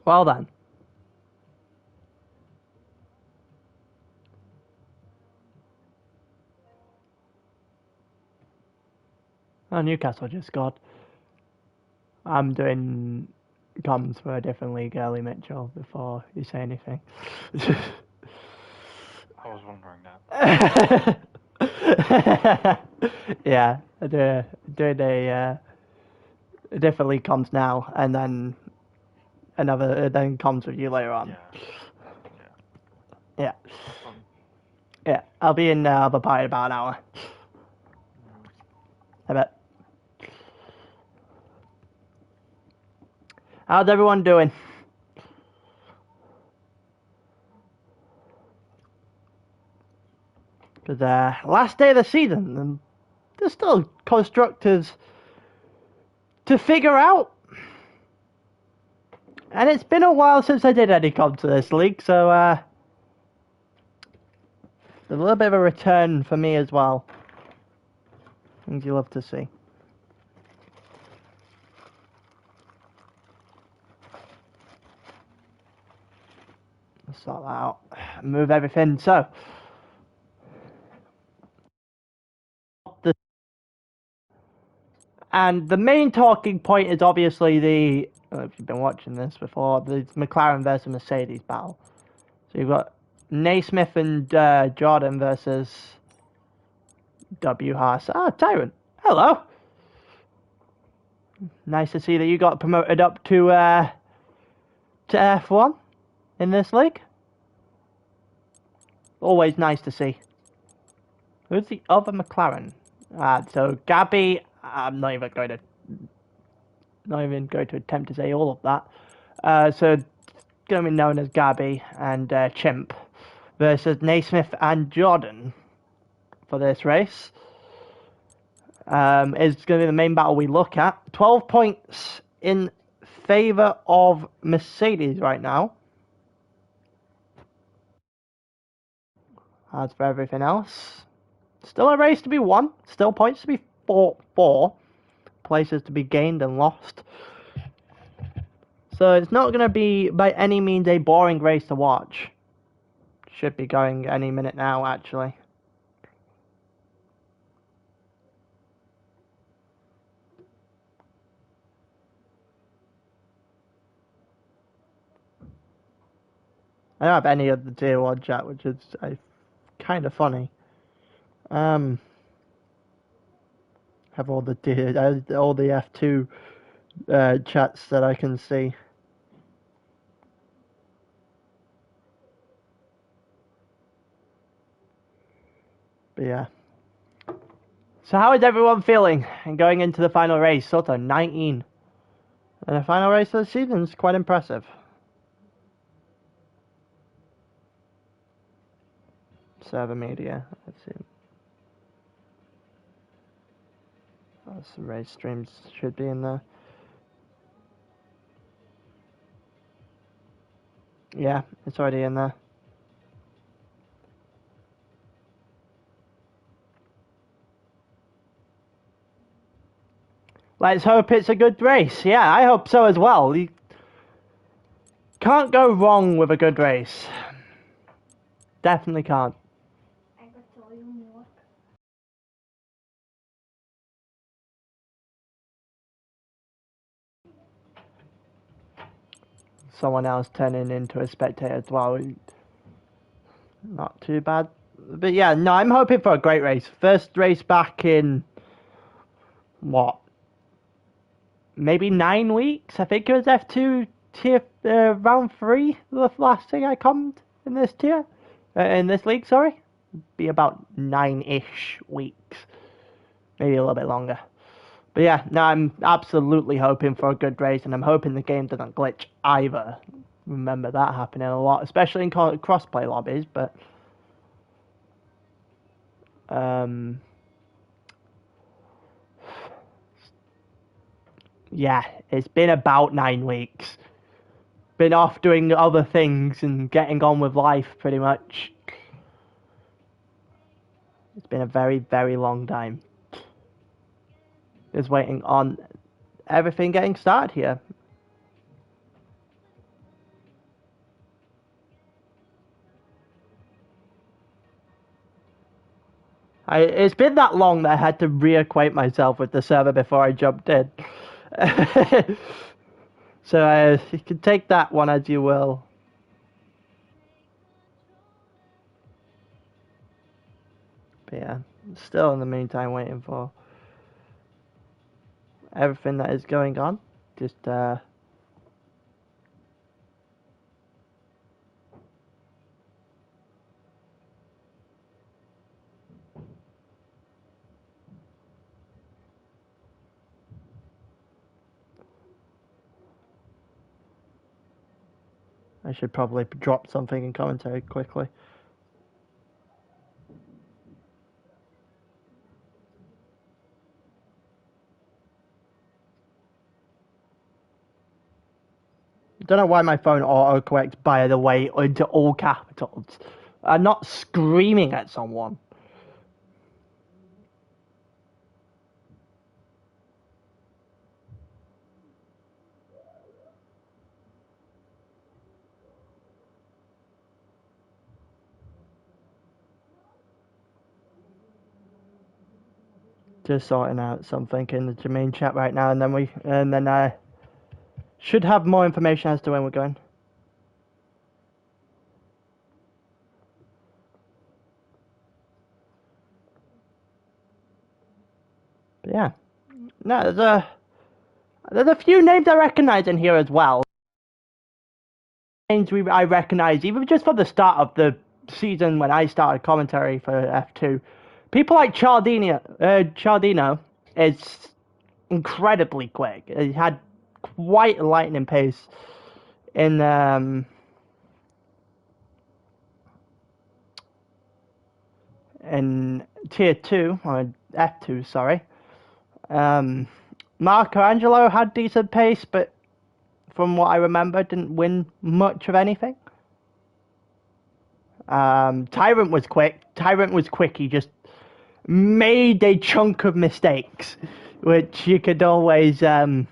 Well then. Oh, Newcastle just scored. I'm doing comms for a different league, early Mitchell, before you say anything. I was wondering that. Yeah, doing a different league comms now, and then then comms with you later on. Yeah. Yeah, I'll be in by about an hour. I bet. How's everyone doing? Because last day of the season, and there's still constructors to figure out. And it's been a while since I did any comms to this league, so there's a little bit of a return for me as well. Things you love to see. Let's sort that out. Move everything. So, and the main talking point is obviously the, if you've been watching this before, the McLaren versus Mercedes battle. So you've got Naismith and Jordan versus W. Haas. Ah, Tyrant. Hello. Nice to see that you got promoted up to F1 in this league. Always nice to see. Who's the other McLaren? So Gabby. I'm not even going to attempt to say all of that. So it's going to be known as Gabby and Chimp versus Naismith and Jordan for this race. Is going to be the main battle we look at. 12 points in favour of Mercedes right now. As for everything else, still a race to be won. Still points to be fought for. Places to be gained and lost. So it's not going to be by any means a boring race to watch. Should be going any minute now, actually. I don't have any of the tier 1 chat, which is kind of funny. Have all the F2 chats that I can see. But yeah. So how is everyone feeling and going into the final race? Soto 19. And the final race of the season is quite impressive. Server media. Let's see. Some race streams should be in there. Yeah, it's already in there. Let's hope it's a good race. Yeah, I hope so as well. You can't go wrong with a good race. Definitely can't. Someone else turning into a spectator as well. Not too bad. But yeah, no, I'm hoping for a great race. First race back in, what? Maybe 9 weeks? I think it was F2 tier round 3, the last thing I commed in this tier. In this league, sorry. Be about 9-ish weeks. Maybe a little bit longer. But yeah, no, I'm absolutely hoping for a good race, and I'm hoping the game doesn't glitch either. Remember that happening a lot, especially in crossplay lobbies, but yeah, it's been about 9 weeks. Been off doing other things and getting on with life, pretty much. It's been a very, very long time. Just waiting on everything getting started here. It's been that long that I had to reacquaint myself with the server before I jumped in. So you can take that one as you will. But yeah, still in the meantime waiting for everything that is going on. Just I should probably drop something in commentary quickly. Don't know why my phone autocorrects, by the way, into all capitals. I'm not screaming at someone. Just sorting out something in the main chat right now, and then I should have more information as to when we're going. But yeah, no, there's a few names I recognise in here as well. Names I recognise even just from the start of the season when I started commentary for F2. People like Cialdino is incredibly quick. He had quite a lightning pace in tier 2 or F2, sorry. Marco had decent pace, but from what I remember, didn't win much of anything. Tyrant was quick. He just made a chunk of mistakes, which you could always improve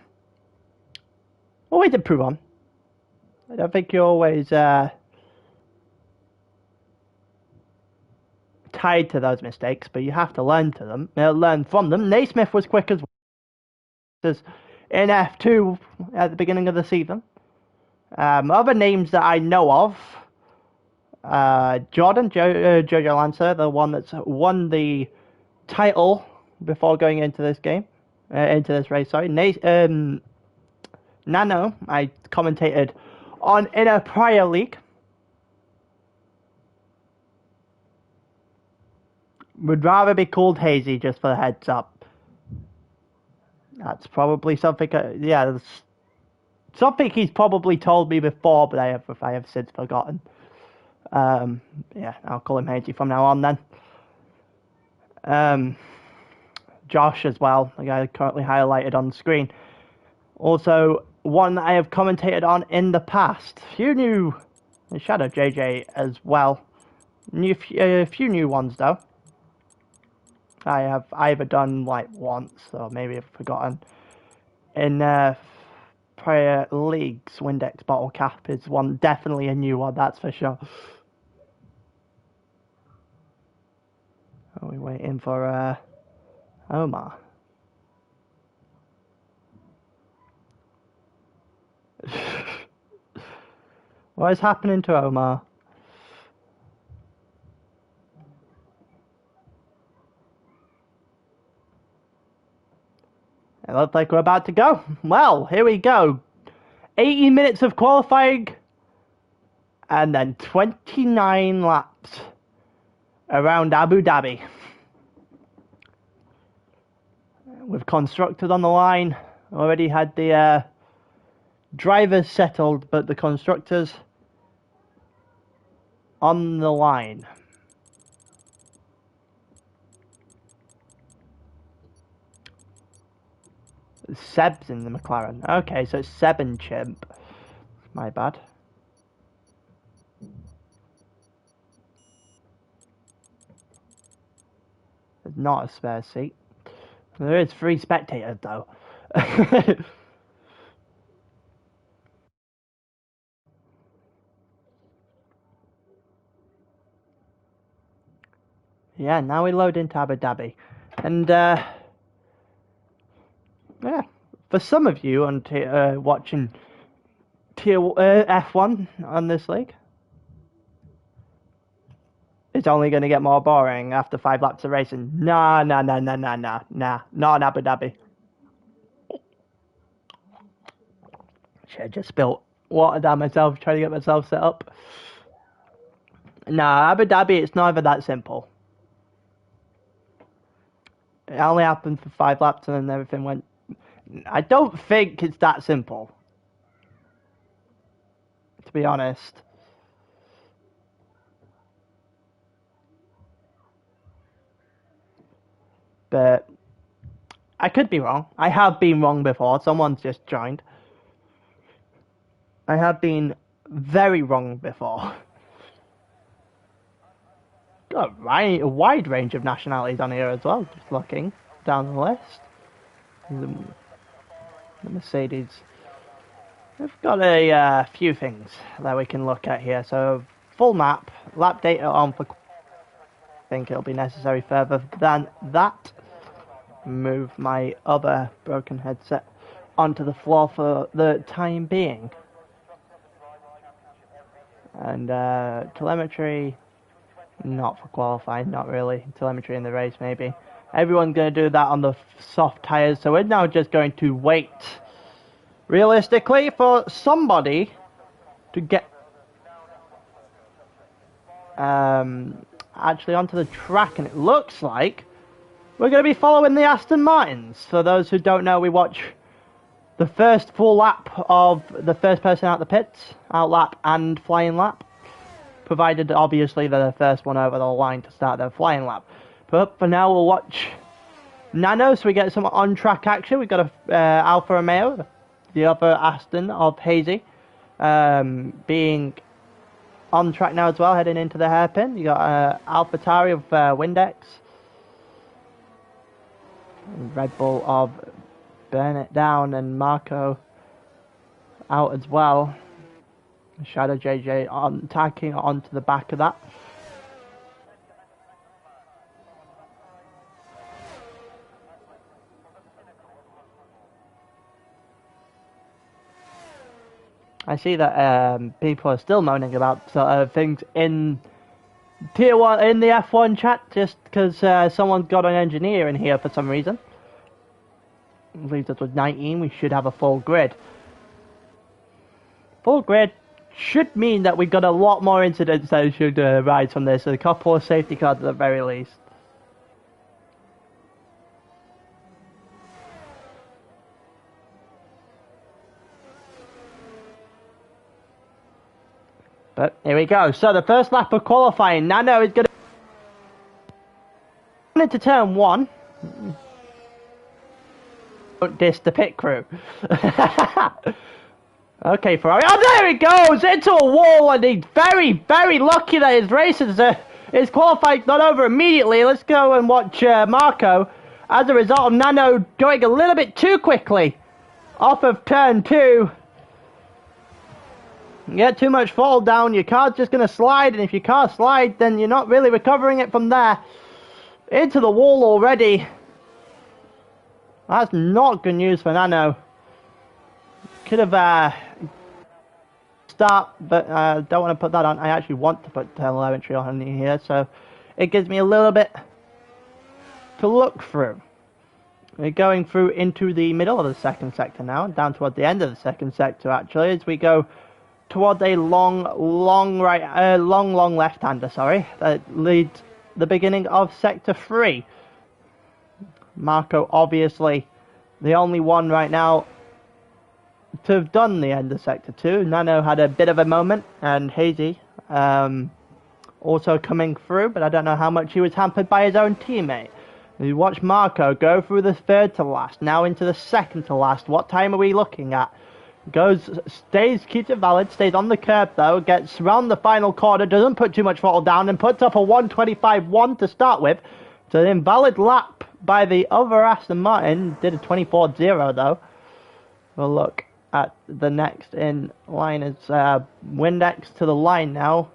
on. I don't think you're always tied to those mistakes, but you have to learn from them. Naismith was quick as well in F2 at the beginning of the season. Other names that I know of, Jojo Lancer, the one that's won the title before going into this race. Sorry, Nano, I commentated on in a prior league. Would rather be called Hazy, just for the heads up. That's probably something. Something he's probably told me before, but I have since forgotten. Yeah, I'll call him Hazy from now on then. Josh as well, the guy currently highlighted on the screen. Also, one that I have commentated on in the past. Few new Shadow JJ as well. A few new ones though. I have either done like once or maybe I've forgotten. In prior leagues, Windex Bottle Cap is one, definitely a new one, that's for sure. Are we waiting for Omar? What is happening to Omar? It looks like we're about to go. Well, here we go. 80 minutes of qualifying and then 29 laps around Abu Dhabi. With constructors on the line. Already had the drivers settled, but the constructors on the line. Seb's in the McLaren. Okay, so it's Seb and Chimp. My bad. There's not a spare seat. There is 3 spectators though. Yeah, now we load into Abu Dhabi. And, yeah, for some of you on watching F1 on this league, it's only going to get more boring after 5 laps of racing. Nah, not in Abu Dhabi. Should have just spilled water down myself trying to get myself set up. Nah, Abu Dhabi, it's never that simple. It only happened for 5 laps and then everything went... I don't think it's that simple, to be honest. But I could be wrong. I have been wrong before. Someone's just joined. I have been very wrong before. Got a wide range of nationalities on here as well, just looking down the list. The Mercedes. We've got a few things that we can look at here. So, full map, lap data on for... I think it'll be necessary further than that. Move my other broken headset onto the floor for the time being. And telemetry, not for qualifying, not really. Telemetry in the race maybe. Everyone's going to do that on the soft tyres, so we're now just going to wait, realistically, for somebody to get actually onto the track, and it looks like we're going to be following the Aston Martins. For those who don't know, we watch the first full lap of the first person out the pits, out lap and flying lap, provided obviously they're the first one over the line to start their flying lap. But for now we'll watch Nano, so we get some on-track action. We've got a Alfa Romeo, the other Aston of Hazy, being on track now as well, heading into the hairpin. You got AlphaTauri of Windex, Red Bull of Burn It Down, and Marco out as well. Shadow JJ tacking onto the back of that. I see that people are still moaning about things in Tier 1 in the F1 chat, just because someone's got an engineer in here for some reason. Leaves us with 19. We should have a full grid. Full grid should mean that we've got a lot more incidents that should rise from this. A couple of safety cars at the very least. But here we go. So the first lap of qualifying, Nano is going to into turn 1. Don't diss the pit crew. Okay, Ferrari. Oh, there he goes into a wall, and he's very, very lucky that his race is qualifying not over immediately. Let's go and watch Marco. As a result of Nano going a little bit too quickly off of turn 2. You get too much fall down, your car's just going to slide, and if your car slides, then you're not really recovering it from there. Into the wall already. That's not good news for Nano. Could have start, but I don't want to put that on. I actually want to put telemetry on here, so it gives me a little bit to look through. We're going through into the middle of the second sector now, down towards the end of the second sector actually, as we go towards a long left-hander, sorry, that leads the beginning of sector 3. Marco obviously the only one right now to have done the end of sector 2. Nano had a bit of a moment, and Hazy also coming through, but I don't know how much he was hampered by his own teammate. You watch Marco go through the third to last, now into the second to last. What time are we looking at? Keeps it valid, stays on the curb though, gets round the final corner, doesn't put too much throttle down, and puts up a 125.1 to start with. It's an invalid lap by the other Aston Martin, did a 24.0 though. We'll look at the next in line as Windex to the line now.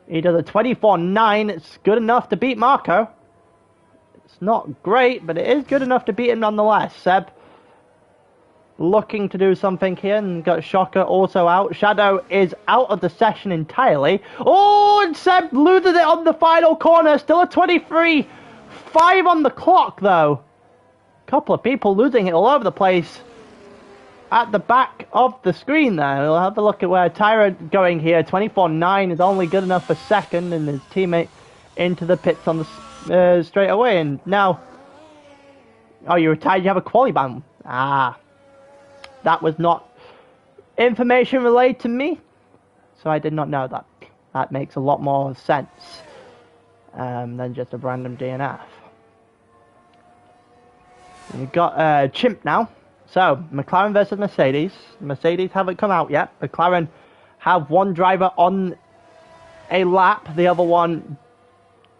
He does a 24.9, it's good enough to beat Marco. It's not great, but it is good enough to beat him nonetheless. Seb looking to do something here, and got Shocker also out. Shadow is out of the session entirely. Oh, and Seb loses it on the final corner. Still a 23.5 on the clock, though. A couple of people losing it all over the place at the back of the screen there. We'll have a look at where Tyra going here. 24.9 is only good enough for second, and his teammate into the pits on the straight away. And now, oh, you're retired. You have a quali ban. Ah. That was not information relayed to me, so I did not know that. That makes a lot more sense than just a random DNF. You've got Chimp now. So, McLaren versus Mercedes. Mercedes haven't come out yet. McLaren have one driver on a lap, the other one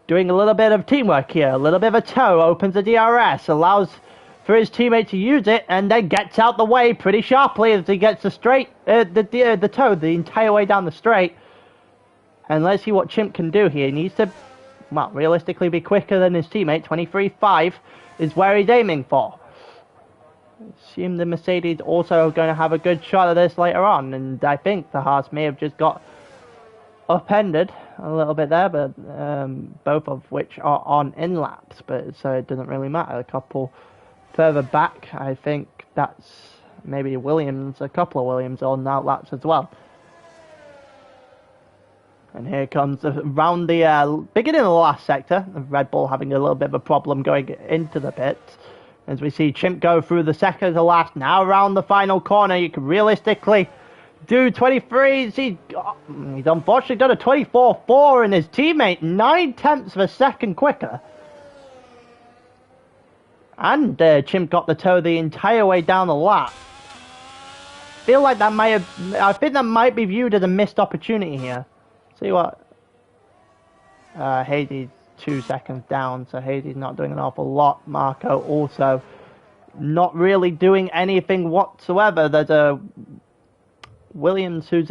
doing a little bit of teamwork here. A little bit of a tow, opens the DRS, allows for his teammate to use it, and then gets out the way pretty sharply as he gets the straight, the toe the entire way down the straight. And let's see what Chimp can do here. He needs to, well, realistically be quicker than his teammate. 23.5 is where he's aiming for. Assume the Mercedes also going to have a good shot at this later on, and I think the Haas may have just got upended a little bit there, but both of which are on in laps, but so it doesn't really matter. A couple further back, I think that's maybe Williams, a couple of Williams on out laps as well. And here comes around the beginning of the last sector, of Red Bull having a little bit of a problem going into the pits. As we see Chimp go through the second to last, now around the final corner, you can realistically do 23. He's unfortunately done a 24.4, and his teammate 9/10 of a second quicker. And Chimp got the toe the entire way down the lap. Feel like that might have, I think that might be viewed as a missed opportunity here. See what? Hazy's 2 seconds down, so Hazy's not doing an awful lot. Marco also not really doing anything whatsoever. There's a Williams who's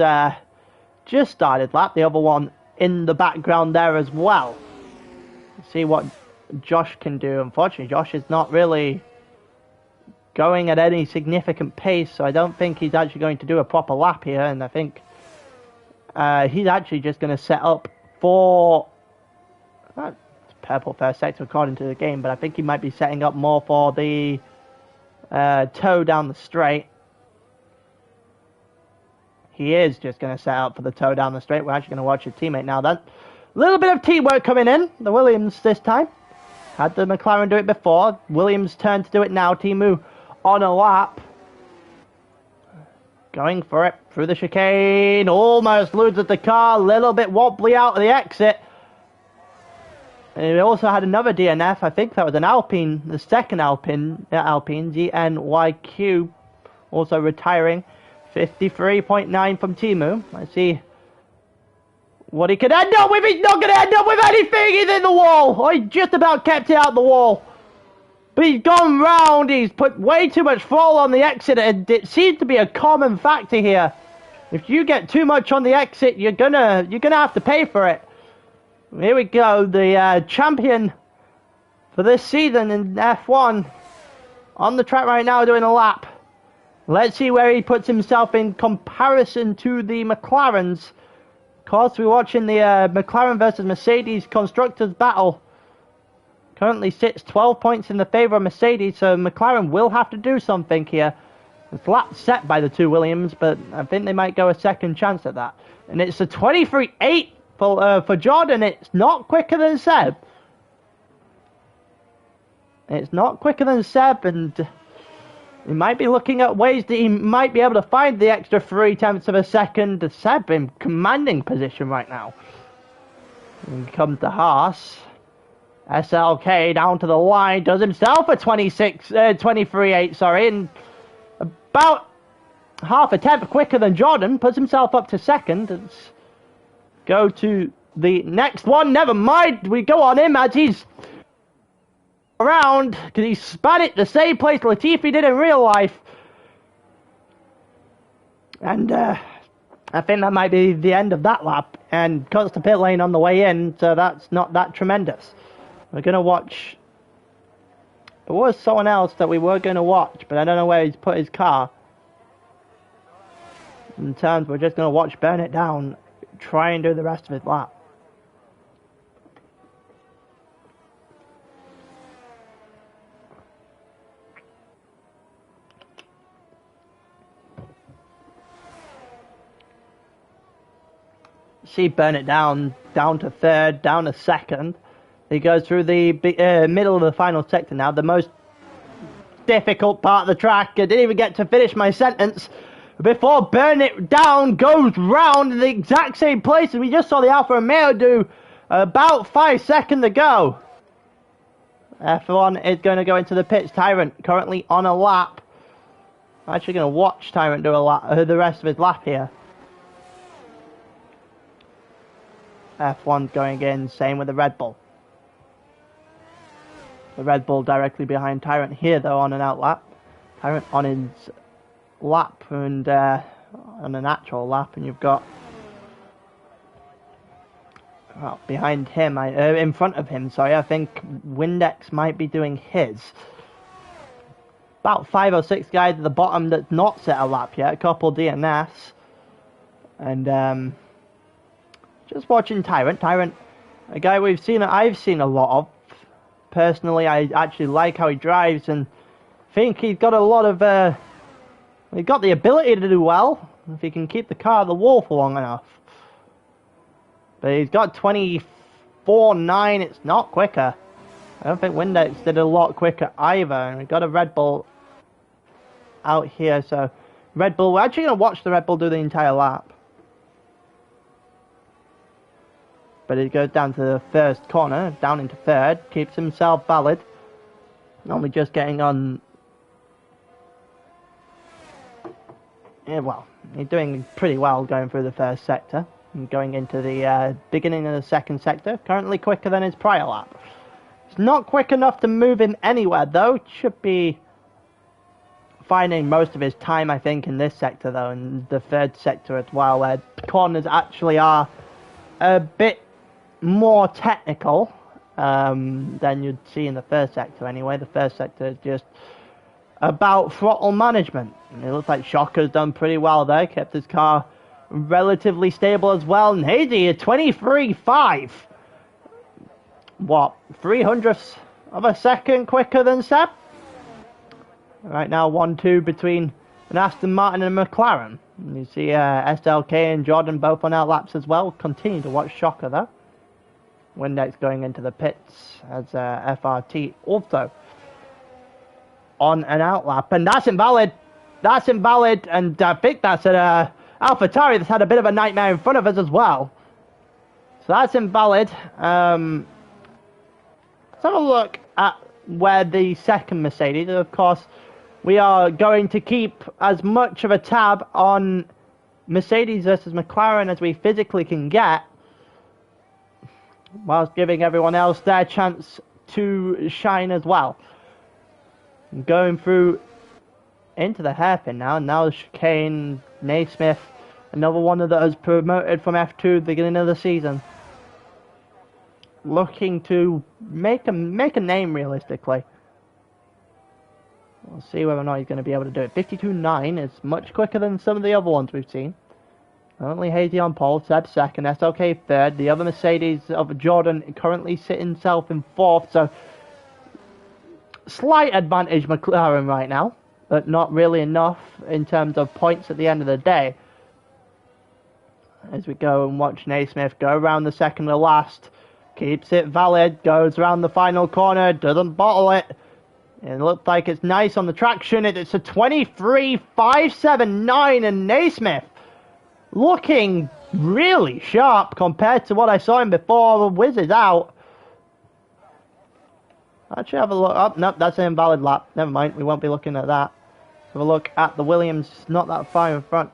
just started lap, the other one in the background there as well. See what Josh can do. Unfortunately, Josh is not really going at any significant pace, so I don't think he's actually going to do a proper lap here, and I think he's actually just going to set up for purple first sector according to the game, but I think he might be setting up more for the toe down the straight. He is just going to set up for the toe down the straight. We're actually going to watch his teammate now then. A little bit of teamwork coming in, the Williams this time. Had the McLaren do it before. Williams' turn to do it now. Timu on a lap. Going for it through the chicane. Almost loses the car. A little bit wobbly out of the exit. And he also had another DNF. I think that was an Alpine. The second Alpine, GNYQ. Also retiring. 53.9 from Timu. Let's see what he could end up with. He's not going to end up with anything. He's in the wall. He just about kept it out the wall. But he's gone round. He's put way too much throttle on the exit. And it seems to be a common factor here. If you get too much on the exit, you're gonna have to pay for it. Here we go. The champion for this season in F1 on the track right now doing a lap. Let's see where he puts himself in comparison to the McLarens. Of course, we're watching the McLaren versus Mercedes Constructors battle. Currently sits 12 points in the favour of Mercedes, so McLaren will have to do something here. It's lap set by the two Williams, but I think they might go a second chance at that. And it's a 23.8 for Jordan. It's not quicker than Seb. It's not quicker than Seb, and he might be looking at ways that he might be able to find the extra 0.3 of a second. Seb in commanding position right now. And comes to Haas. SLK down to the line, does himself a 23.8, sorry, and about half a tenth quicker than Jordan, puts himself up to second. Let's go to the next one. Never mind, we go on him as he's around, because he spat it the same place Latifi did in real life. And I think that might be the end of that lap, and cuts the pit lane on the way in, so that's not that tremendous. We're going to watch There was someone else that we were going to watch, but I don't know where he's put his car. In terms, we're just going to watch burn it down, try and do the rest of his lap. See, burn it down to third, down to second. He goes through the middle of the final sector now, the most difficult part of the track. I didn't even get to finish my sentence before burn it down goes round the exact same place as we just saw the Alfa Romeo do about 5 seconds ago. F1 is going to go into the pits. Tyrant currently on a lap. I'm actually going to watch Tyrant do the rest of his lap here. F1's going in, same with the Red Bull. The Red Bull directly behind Tyrant here, though, on an out lap. Tyrant on his lap and on an actual lap, and you've got behind him, in front of him. Sorry, I think Windex might be doing his. About 5 or 6 guys at the bottom that's not set a lap yet. A couple DNS, and just watching Tyrant. Tyrant, a guy I've seen a lot of. Personally, I actually like how he drives and think he's got a lot of, he's got the ability to do well if he can keep the car at the wall for long enough. But he's got 24.9, it's not quicker. I don't think Windex did a lot quicker either. And we've got a Red Bull out here, so Red Bull, we're actually going to watch the Red Bull do the entire lap. But he goes down to the first corner, down into third, keeps himself valid. Only just getting on. Yeah, well, he's doing pretty well going through the first sector and going into the beginning of the second sector. Currently quicker than his prior lap. It's not quick enough to move him anywhere, though. Should be finding most of his time, I think, in this sector, though, and the third sector as well, where corners actually are a bit more technical than you'd see in the first sector anyway. The first sector is just about throttle management. And it looks like Shocker's done pretty well there, kept his car relatively stable as well. And Hazy at 23.5. What, 300ths of a second quicker than Seb? Right now 1-2 between an Aston Martin and a McLaren. And you see SLK and Jordan both on out laps as well. Continue to watch Shocker though. Windex going into the pits as FRT also on an out lap, and that's invalid. That's invalid, and I think that's an AlphaTauri that's had a bit of a nightmare in front of us as well. So that's invalid. Let's have a look at where the second Mercedes. Of course, we are going to keep as much of a tab on Mercedes versus McLaren as we physically can get, whilst giving everyone else their chance to shine as well. Going through into the hairpin now. Now the chicane, Naismith, another one that was promoted from F2 at the beginning of the season. Looking to make a name realistically. We'll see whether or not he's going to be able to do it. 52.9 is much quicker than some of the other ones we've seen. Currently Hazy on pole, Seb second, SLK third. The other Mercedes of Jordan currently sit himself in fourth, so slight advantage McLaren right now, but not really enough in terms of points at the end of the day. As we go and watch Naismith go around the second to last, keeps it valid, goes around the final corner, doesn't bottle it. It looks like it's nice on the traction. It's a 23.579, and Naismith looking really sharp compared to what I saw him before. The Wiz is out. Actually, have a look. Oh, nope, that's an invalid lap. Never mind, we won't be looking at that. Have a look at the Williams, not that far in front.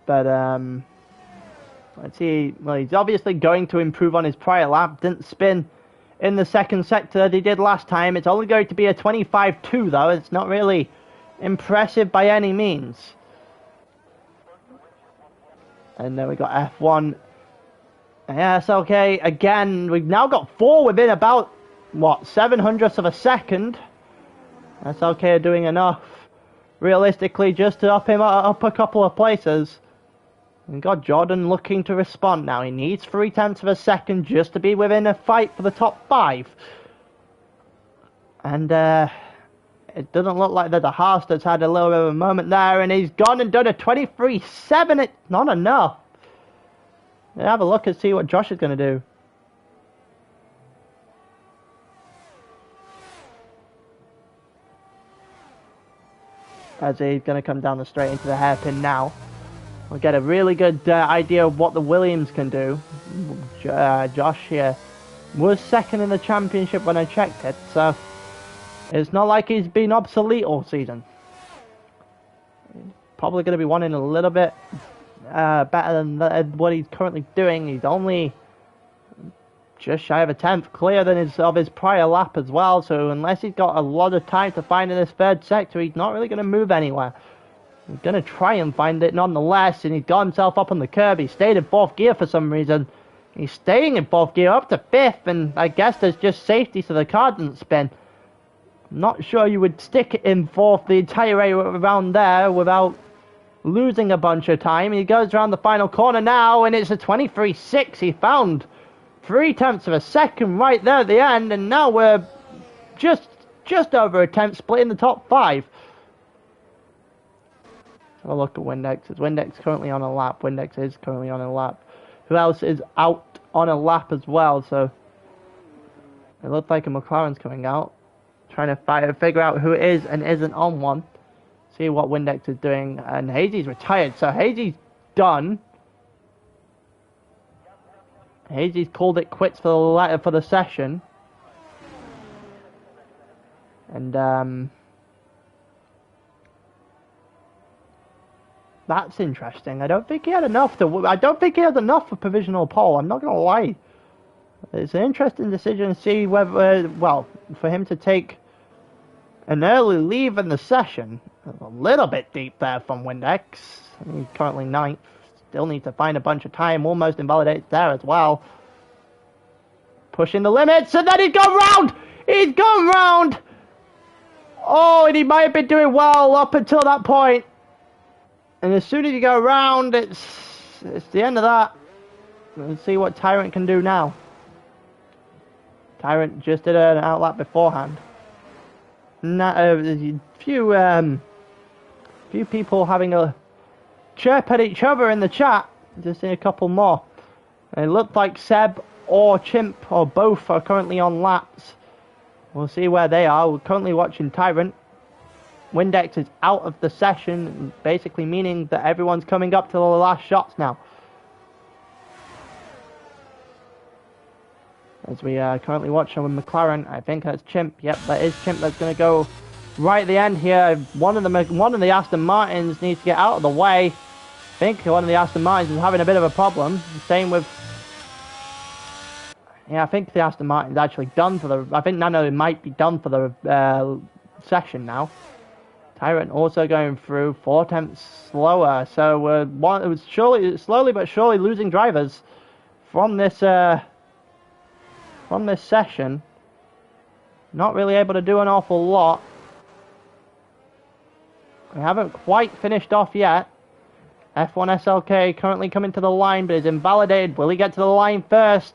But, let's see. Well, he's obviously going to improve on his prior lap. Didn't spin in the second sector that he did last time. It's only going to be a 25.2, though. It's not really impressive by any means. And then we got F1 Yeah, it's okay. Again, we've now got 4 within about, what, 7/100ths of a second. That's okay, doing enough. Realistically, just to up him up a couple of places. We've got Jordan looking to respond now. He needs 0.3 of a second just to be within a fight for the top 5. And it doesn't look like that the Haas has had a little bit of a moment there, and he's gone and done a 23.7. It's not enough. Have a look and see what Josh is going to do. As he's going to come down the straight into the hairpin now. We'll get a really good idea of what the Williams can do. Josh here was second in the championship when I checked it, so it's not like he's been obsolete all season. Probably going to be wanting a little bit better than what he's currently doing. He's only just shy of a 10th clear than his prior lap as well, so unless he's got a lot of time to find in this third sector, he's not really going to move anywhere. He's going to try and find it nonetheless, and he's got himself up on the curb. He stayed in 4th gear for some reason. He's staying in 4th gear up to 5th, and I guess there's just safety so the car doesn't spin. I'm not sure you would stick in 4th the entire way around there without losing a bunch of time. He goes around the final corner now, and it's a 23.6. He found 0.3 of a second right there at the end, and now we're just over a 10th split in the top 5. Have a look at Windex. Windex currently on a lap. Windex is currently on a lap. Who else is out on a lap as well? So it looks like a McLaren's coming out. Trying to figure out who is and isn't on one. See what Windex is doing. And Hazy's retired. So Hazy's done. Hazy's called it quits for the session. And that's interesting. I don't think he had enough for provisional pole. I'm not gonna lie. It's an interesting decision to see whether, well, for him to take an early leave in the session. A little bit deep there from Windex. He's currently 9th. Still needs to find a bunch of time. Almost invalidates there as well. Pushing the limits, and then he's gone round! He's gone round! Oh, and he might have been doing well up until that point. And as soon as you go round, it's the end of that. Let's see what Tyrant can do now. Tyrant just did an outlap beforehand. A few people having a chirp at each other in the chat. Just see a couple more. And it looked like Seb or Chimp or both are currently on laps. We'll see where they are. We're currently watching Tyrant. Windex is out of the session, basically meaning that everyone's coming up to the last shots now. As we are currently watching with McLaren, I think that's Chimp. Yep, that is Chimp that's going to go right at the end here. One of the Aston Martins needs to get out of the way. I think one of the Aston Martins is having a bit of a problem. Same with... Yeah, I think the Aston Martin's actually done for the... I think Nano might be done for the session now. Tyrant also going through 0.4 slower, so it was slowly but surely losing drivers from this session. Not really able to do an awful lot. We haven't quite finished off yet. F1 SLK currently coming to the line, but is invalidated. Will he get to the line first?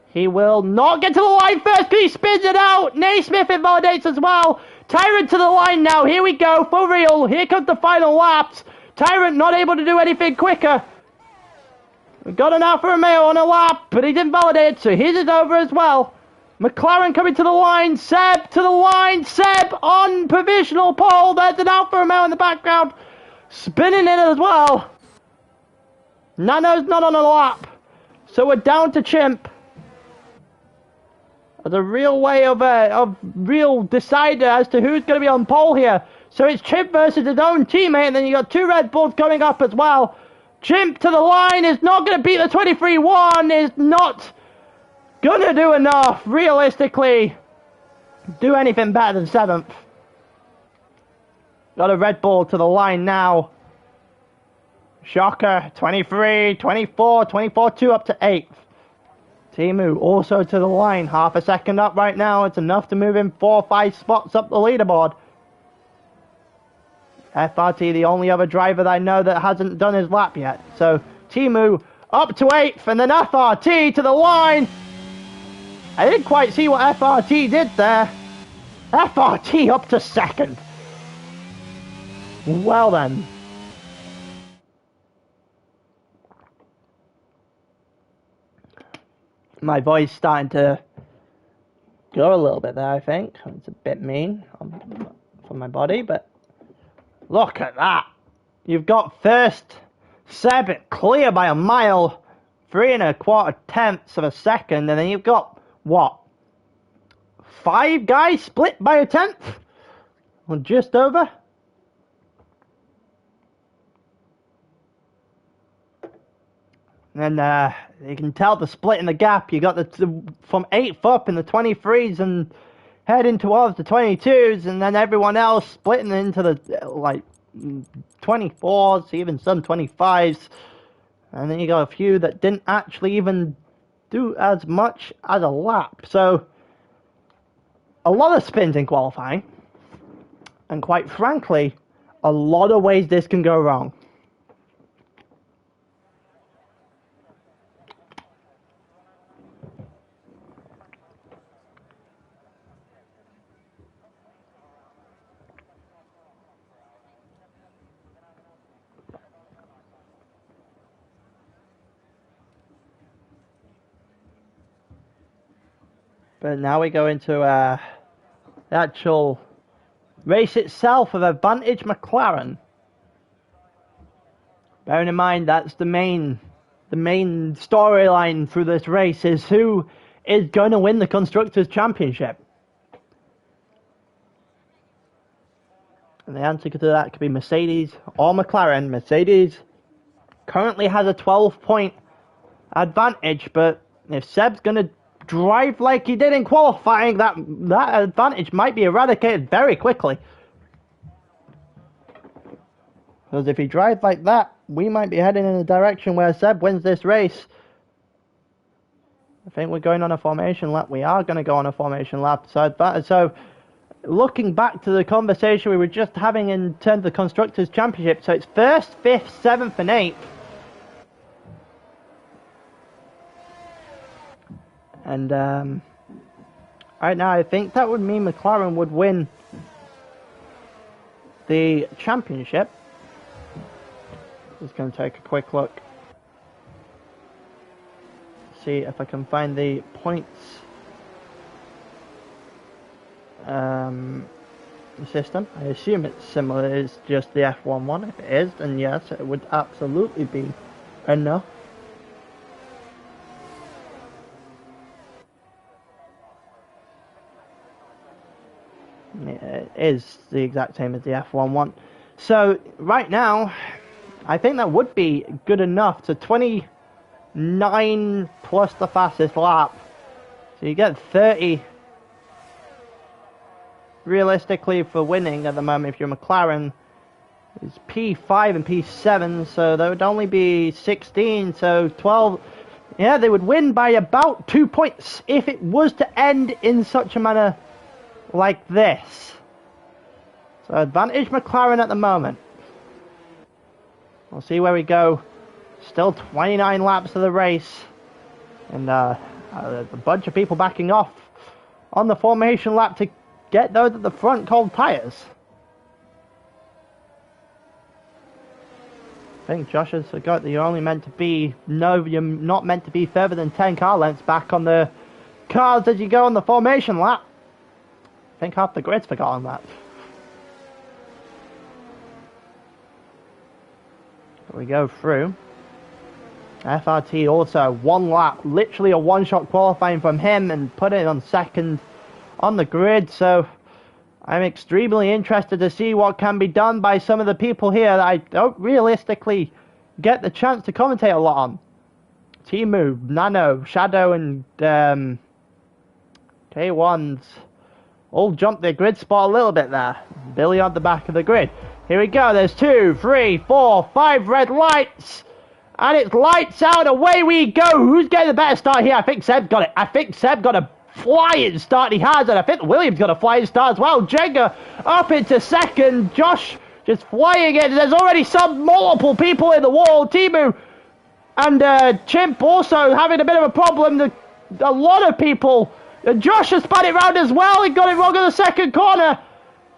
He will not get to the line first because he spins it out. Naismith invalidates as well. Tyrant to the line now. Here we go, for real. Here comes the final laps. Tyrant not able to do anything quicker. We've got an Alfa Romeo on a lap, but he's invalidated, so his is over as well. McLaren coming to the line. Seb to the line. Seb on provisional pole. There's an Alfa Romeo in the background. Spinning in as well. Nano's not on a lap. So we're down to Chimp. As a real way of real decider as to who's going to be on pole here. So it's Chimp versus his own teammate, and then you got 2 Red Bulls coming up as well. Chimp to the line is not going to beat the 23.1, is not going to do enough, realistically, do anything better than 7th. Got a Red Bull to the line now. Shocker, 23, 24, 24-2 up to 8th. Timu also to the line, half a second up right now. It's enough to move him 4 or 5 spots up the leaderboard. FRT, the only other driver that I know that hasn't done his lap yet. So Timu up to 8th, and then FRT to the line. I didn't quite see what FRT did there. FRT up to 2nd. Well then. My voice starting to go a little bit there, I think. It's a bit mean for my body, but look at that. You've got first Seb clear by a mile, 3 1/4 tenths of a second, and then you've got, what, 5 guys split by a tenth? Or just over? And you can tell the split in the gap. You got from 8th up in the 23s and heading towards the 22s, and then everyone else splitting into the 24s, even some 25s. And then you got a few that didn't actually even do as much as a lap. So a lot of spins in qualifying, and quite frankly, a lot of ways this can go wrong. But now we go into the actual race itself of Advantage McLaren. Bearing in mind that's the main storyline through this race is who is going to win the Constructors' Championship. And the answer to that could be Mercedes or McLaren. Mercedes currently has a 12-point advantage, but if Seb's going to drive like he did in qualifying, that advantage might be eradicated very quickly. Because if he drives like that, we might be heading in a direction where Seb wins this race. I think we're going on a formation lap. We are going to go on a formation lap. So looking back to the conversation we were just having in terms of the Constructors' Championship, so it's 1st, 5th, 7th and 8th. And right now I think that would mean McLaren would win the championship. Just going to take a quick look. See if I can find the points system. I assume it's similar, it's just the F1 one. If it is, then yes, it would absolutely be enough. It is the exact same as the F1 one. So right now, I think that would be good enough to 29 plus the fastest lap. So you get 30 realistically for winning at the moment if you're McLaren. It's P5 and P7, so there would only be 16, so 12. Yeah, they would win by about 2 points if it was to end in such a manner like this. So advantage McLaren at the moment. We'll see where we go. Still 29 laps of the race, and there's a bunch of people backing off on the formation lap to get those at the front cold tires. I think Josh has forgot that you're only meant to be, no, you're not meant to be further than 10 car lengths back on the cars as you go on the formation lap. I think half the grid's forgotten that. But we go through. FRT also 1 lap, literally a one-shot qualifying from him and put it on 2nd on the grid. So I'm extremely interested to see what can be done by some of the people here that I don't realistically get the chance to commentate a lot on. Timu, Nano, Shadow and K1's all jumped their grid spot a little bit there. Billy on the back of the grid. Here we go, there's 2, 3, 4, 5 red lights. And it's lights out, away we go. Who's getting the better start here? I think Seb got it. I think Seb got a flying start. He has, and I think Williams got a flying start as well. Jenga up into second. Josh just flying in. There's already multiple people in the wall. Timu and Chimp also having a bit of a problem. A lot of people. Josh has spun it round as well. He got it wrong in the second corner.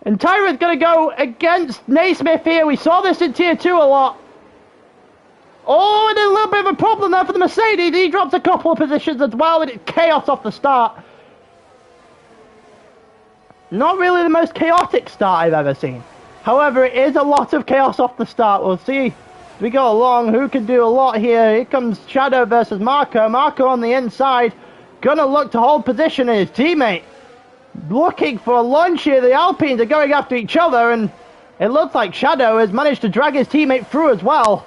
And Tyron's going to go against Naismith here. We saw this in Tier 2 a lot. Oh, and a little bit of a problem there for the Mercedes. He drops a couple of positions as well, and it's chaos off the start. Not really the most chaotic start I've ever seen. However, it is a lot of chaos off the start. We'll see as we go along who can do a lot here. Here comes Shadow versus Marco. Marco on the inside. Gonna look to hold position, and his teammate looking for a lunge here. The Alpines are going after each other, and it looks like Shadow has managed to drag his teammate through as well.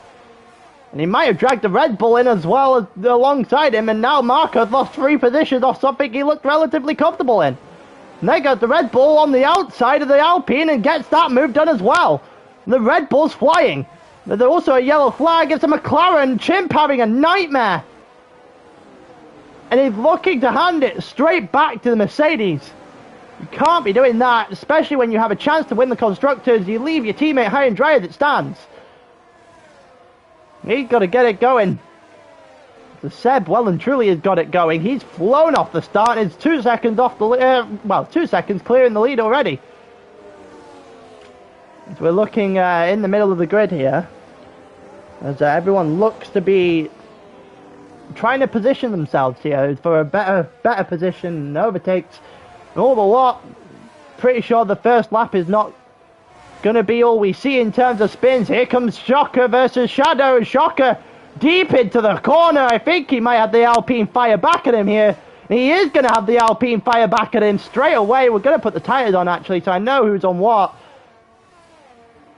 And he might have dragged the Red Bull in as well as alongside him, and now Marco's lost 3 positions off something he looked relatively comfortable in. And there goes the Red Bull on the outside of the Alpine and gets that move done as well. And the Red Bull's flying. There's also a yellow flag. It's a McLaren. Chimp having a nightmare. And he's looking to hand it straight back to the Mercedes. You can't be doing that, especially when you have a chance to win the Constructors. You leave your teammate high and dry as it stands. He's got to get it going. The Seb well and truly has got it going. He's flown off the start. It's 2 seconds off the 2 seconds clearing the lead already. So we're looking in the middle of the grid here, as everyone looks to be trying to position themselves here for a better position and overtakes. And all the lot, pretty sure the first lap is not going to be all we see in terms of spins. Here comes Shocker versus Shadow. Shocker deep into the corner. I think he might have the Alpine fire back at him here. He is going to have the Alpine fire back at him straight away. We're going to put the tyres on actually, so I know who's on what.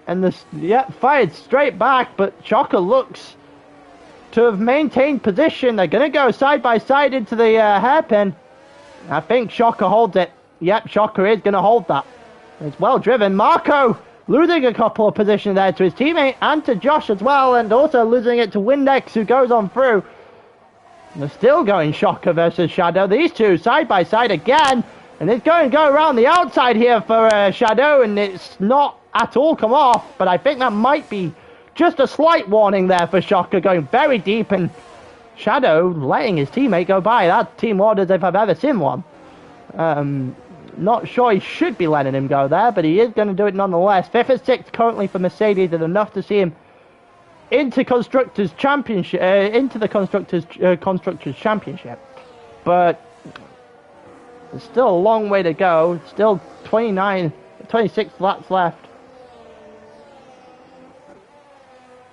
And this, fired straight back, but Shocker looks to have maintained position. They're going to go side by side into the hairpin. I think Shocker holds it. Yep, Shocker is going to hold that. It's well driven. Marco losing a couple of positions there to his teammate and to Josh as well, and also losing it to Windex, who goes on through. They're still going Shocker versus Shadow. These two side by side again, and it's going to go around the outside here for Shadow, and it's not at all come off, but I think that might be just a slight warning there for Shocker, going very deep, and Shadow letting his teammate go by. That's team orders if I've ever seen one. Not sure he should be letting him go there, but he is going to do it nonetheless. 5th and 6th currently for Mercedes, and enough to see him into Constructors Championship, into the Constructors Championship. But there's still a long way to go. Still 26 laps left.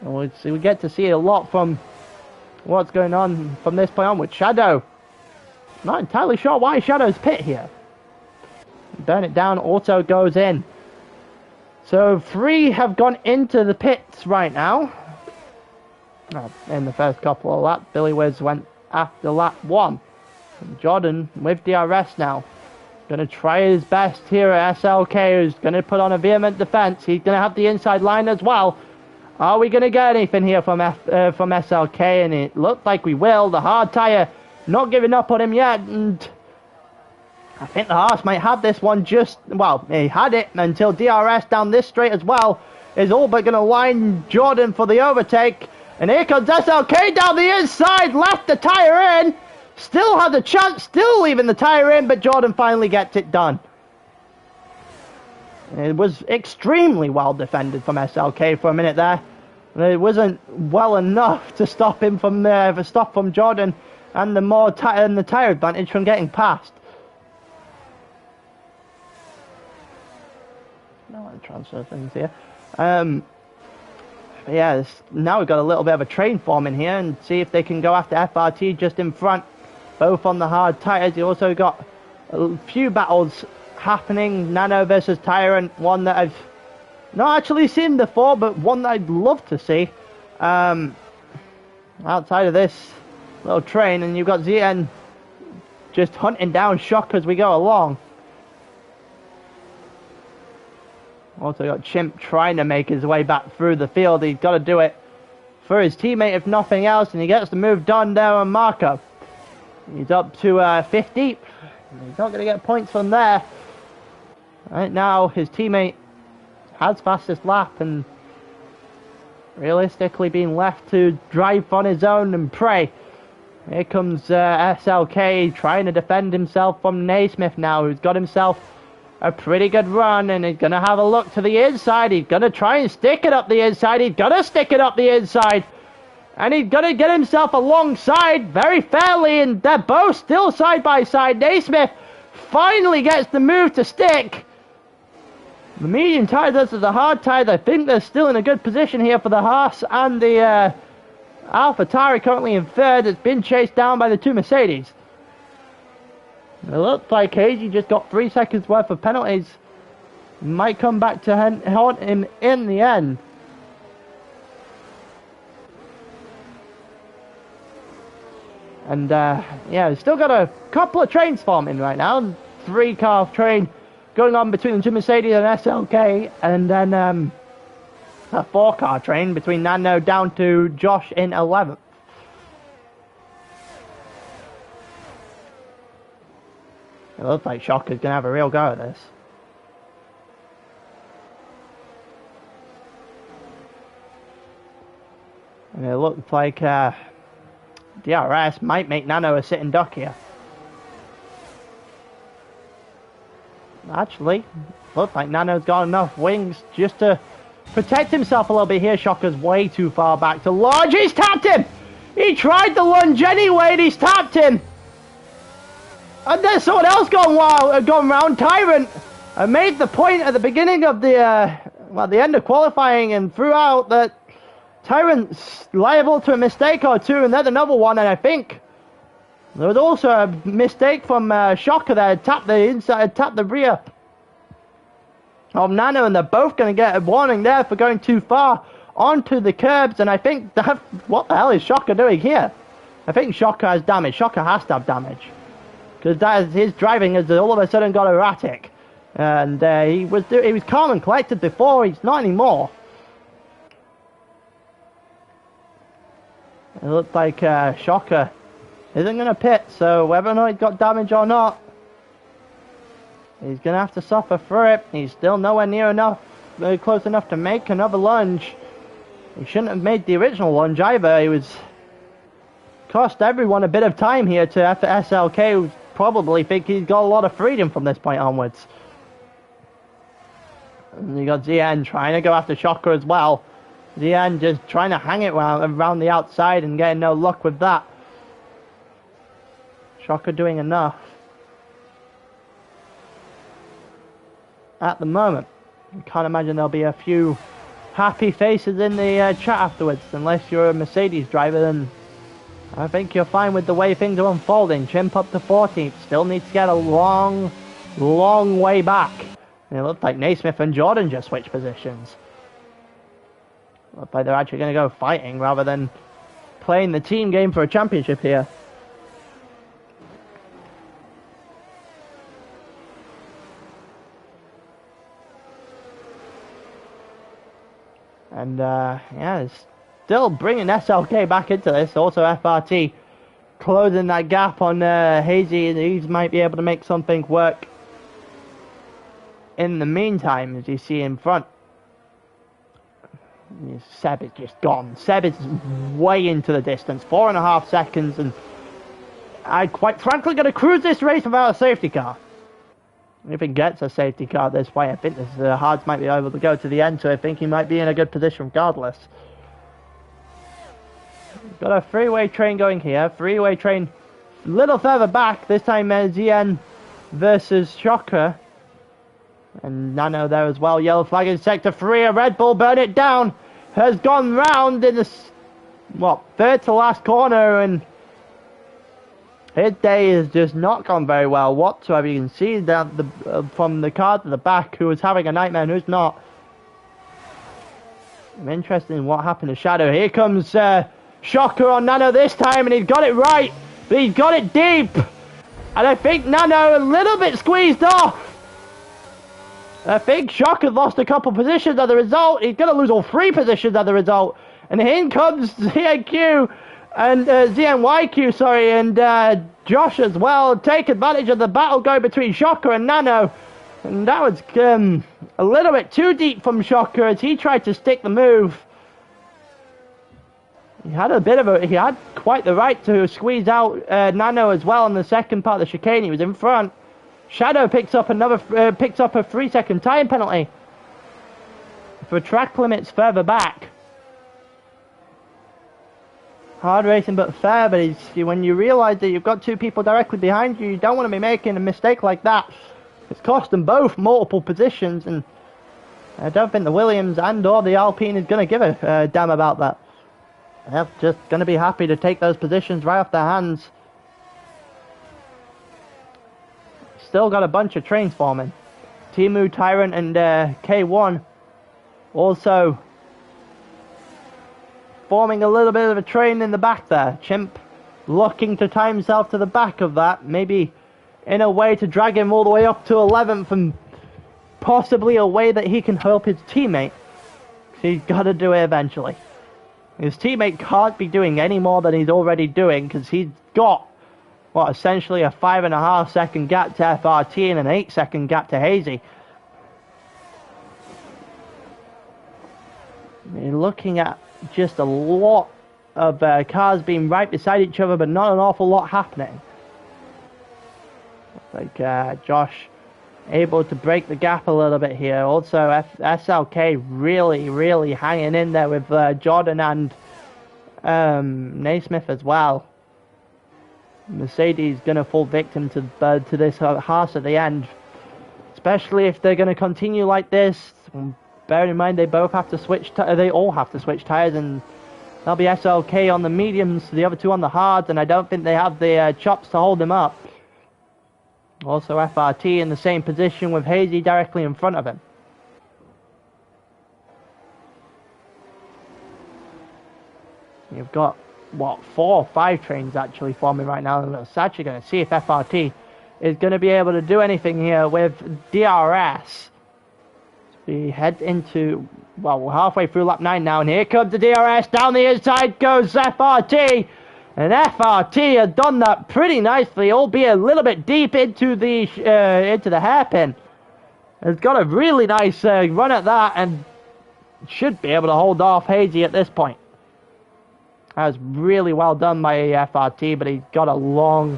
And we get to see a lot from what's going on from this point on with Shadow. Not entirely sure why Shadow's pit here. Burn it down, auto goes in. So 3 have gone into the pits right now. In the first couple of laps, Billy Wiz went after lap 1. Jordan with DRS now. Going to try his best here at SLK, who's going to put on a vehement defense. He's going to have the inside line as well. Are we going to get anything here from SLK? And it looks like we will. The hard tyre not giving up on him yet, and I think the Haas might have this one he had it until DRS down this straight as well is all but going to line Jordan for the overtake. And here comes SLK down the inside, left the tyre in, still has a chance, still leaving the tyre in, but Jordan finally gets it done. It was extremely well defended from SLK for a minute there. It wasn't well enough to stop him from Jordan and the tyre advantage from getting past. Now I transfer things here. Now we've got a little bit of a train forming here and see if they can go after FRT just in front, both on the hard tyres. You also got a few battles happening, Nano versus Tyrant, one that I've not actually seen before, but one that I'd love to see outside of this little train. And you've got ZN just hunting down Shock as we go along. Also got Chimp trying to make his way back through the field. He's got to do it for his teammate if nothing else, and he gets the move done there on Marco. He's up to 5th deep. He's not going to get points from there. Right now, his teammate has fastest lap and realistically being left to drive on his own and pray. Here comes SLK trying to defend himself from Naismith now, who's got himself a pretty good run, and he's going to have a look to the inside. He's going to try and stick it up the inside. He's going to stick it up the inside. And he's going to get himself alongside very fairly, and they're both still side by side. Naismith finally gets the move to stick. The medium tires versus the hard tires. I think they're still in a good position here for the Haas and the AlphaTauri currently in 3rd. It's been chased down by the 2 Mercedes. It looks like Hazy just got 3 seconds worth of penalties. Might come back to haunt him in the end. And yeah, we've still got a couple of trains forming right now. 3-car train going on between the 2 Mercedes and SLK, and then a 4-car train between Nano down to Josh in 11th. It looks like Shocker's going to have a real go at this. And it looks like DRS might make Nano a sitting duck here. Actually, looks like Nano's got enough wings just to protect himself a little bit here. Shocker's way too far back to launch. He's tapped him! He tried the lunge anyway, and he's tapped him! And there's someone else gone round. Tyrant made the point at the beginning of the end of qualifying and throughout that Tyrant's liable to a mistake or two, and then another one, and I think there was also a mistake from Shocker there, tapped the inside, tapped the rear of Nano, and they're both going to get a warning there for going too far onto the curbs, and I think that, what the hell is Shocker doing here? I think Shocker has damage. Shocker has to have damage, because his driving has all of a sudden got erratic, and he was calm and collected before. He's not anymore. It looks like Shocker isn't going to pit, so whether or not he's got damage or not, he's going to have to suffer through it. He's still nowhere near enough, close enough to make another lunge. He shouldn't have made the original lunge either. He was cost everyone a bit of time here to SLK, who probably think he's got a lot of freedom from this point onwards. And you got ZN trying to go after Shocker as well. ZN just trying to hang it around the outside and getting no luck with that. Shocker doing enough at the moment. I can't imagine there'll be a few happy faces in the chat afterwards, unless you're a Mercedes driver. Then I think you're fine with the way things are unfolding. Chimp up to 14th, still needs to get a long way back. And it looks like Naismith and Jordan just switched positions. Looks like they're actually going to go fighting rather than playing the team game for a championship here. And yeah, it's still bringing SLK back into this. Also FRT closing that gap on Hazy. He might be able to make something work in the meantime, as you see in front. Seb is just gone. Seb is way into the distance, 4.5 seconds, and I'm quite frankly going to cruise this race without a safety car. If it gets a safety car this way, I think Hards might be able to go to the end, so I think he might be in a good position regardless. Got a three-way train going here. Three-way train a little further back. This time ZN versus Shocker. And Nano there as well. Yellow flag in sector 3. A Red Bull, burn it down, has gone round in the third to last corner, and his day has just not gone very well whatsoever. You can see down from the car to the back who is having a nightmare and who's not. I'm interested in what happened to Shadow. Here comes Shocker on Nano this time, and he's got it right, but he's got it deep. And I think Nano a little bit squeezed off. I think Shocker lost a couple positions as a result. He's going to lose all 3 positions as a result. And in comes ZNQ and ZNYQ, sorry, and Josh as well. Take advantage of the battle going between Shocker and Nano. And that was a little bit too deep from Shocker as he tried to stick the move. He had quite the right to squeeze out Nano as well in the second part of the chicane. He was in front. Shadow picks up a 3-second time penalty for track limits further back. Hard racing but fair, but when you realise that you've got two people directly behind you, you don't want to be making a mistake like that. It's cost them both multiple positions, and I don't think the Williams and or the Alpine is going to give a damn about that. They're just going to be happy to take those positions right off their hands. Still got a bunch of trains forming. Timu, Tyrant, and K1 also forming a little bit of a train in the back there. Chimp looking to tie himself to the back of that, maybe in a way to drag him all the way up to 11th and possibly a way that he can help his teammate. He's got to do it eventually. His teammate can't be doing any more than he's already doing because he's got, essentially a 5.5 second gap to FRT and an 8 second gap to Hazy. You're looking at just a lot of cars being right beside each other, but not an awful lot happening. Like Josh able to break the gap a little bit here. Also, SLK really hanging in there with Jordan and Naismith as well. Mercedes gonna fall victim to this Haas at the end, especially if they're gonna continue like this. Bear in mind they both have to switch. They all have to switch tires, and that'll be SLK on the mediums, the other two on the hards, and I don't think they have the chops to hold them up. Also FRT in the same position with Hazy directly in front of him. You've got, 4 or 5 trains actually forming right now. And it's actually going to see if FRT is going to be able to do anything here with DRS. We head into, we're halfway through lap 9 now, and here comes the DRS. Down the inside goes FRT. And FRT has done that pretty nicely, albeit a little bit deep into the hairpin. Has got a really nice run at that, and should be able to hold off Hazy at this point. That was really well done by FRT, but he's got a long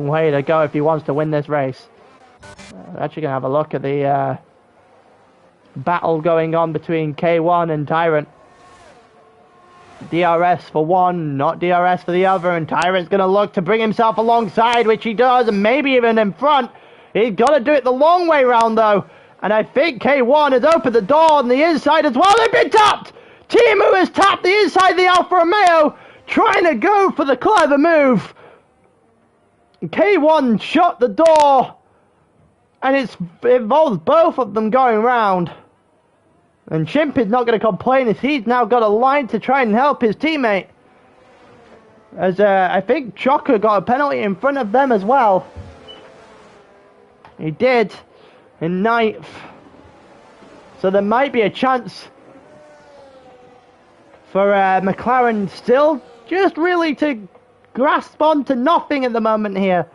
way to go if he wants to win this race. We're actually going to have a look at the battle going on between K1 and Tyrant. DRS for one, not DRS for the other, and Tyrant's going to look to bring himself alongside, which he does, and maybe even in front. He's got to do it the long way round, though, and I think K1 has opened the door on the inside as well. They've been tapped! Timu has tapped the inside of the Alfa Romeo, trying to go for the clever move. K1 shut the door, and it involves both of them going round. And Chimp is not going to complain as he's now got a line to try and help his teammate. As I think Chocker got a penalty in front of them as well. He did in 9th. So there might be a chance for McLaren still just really to grasp on to nothing at the moment here.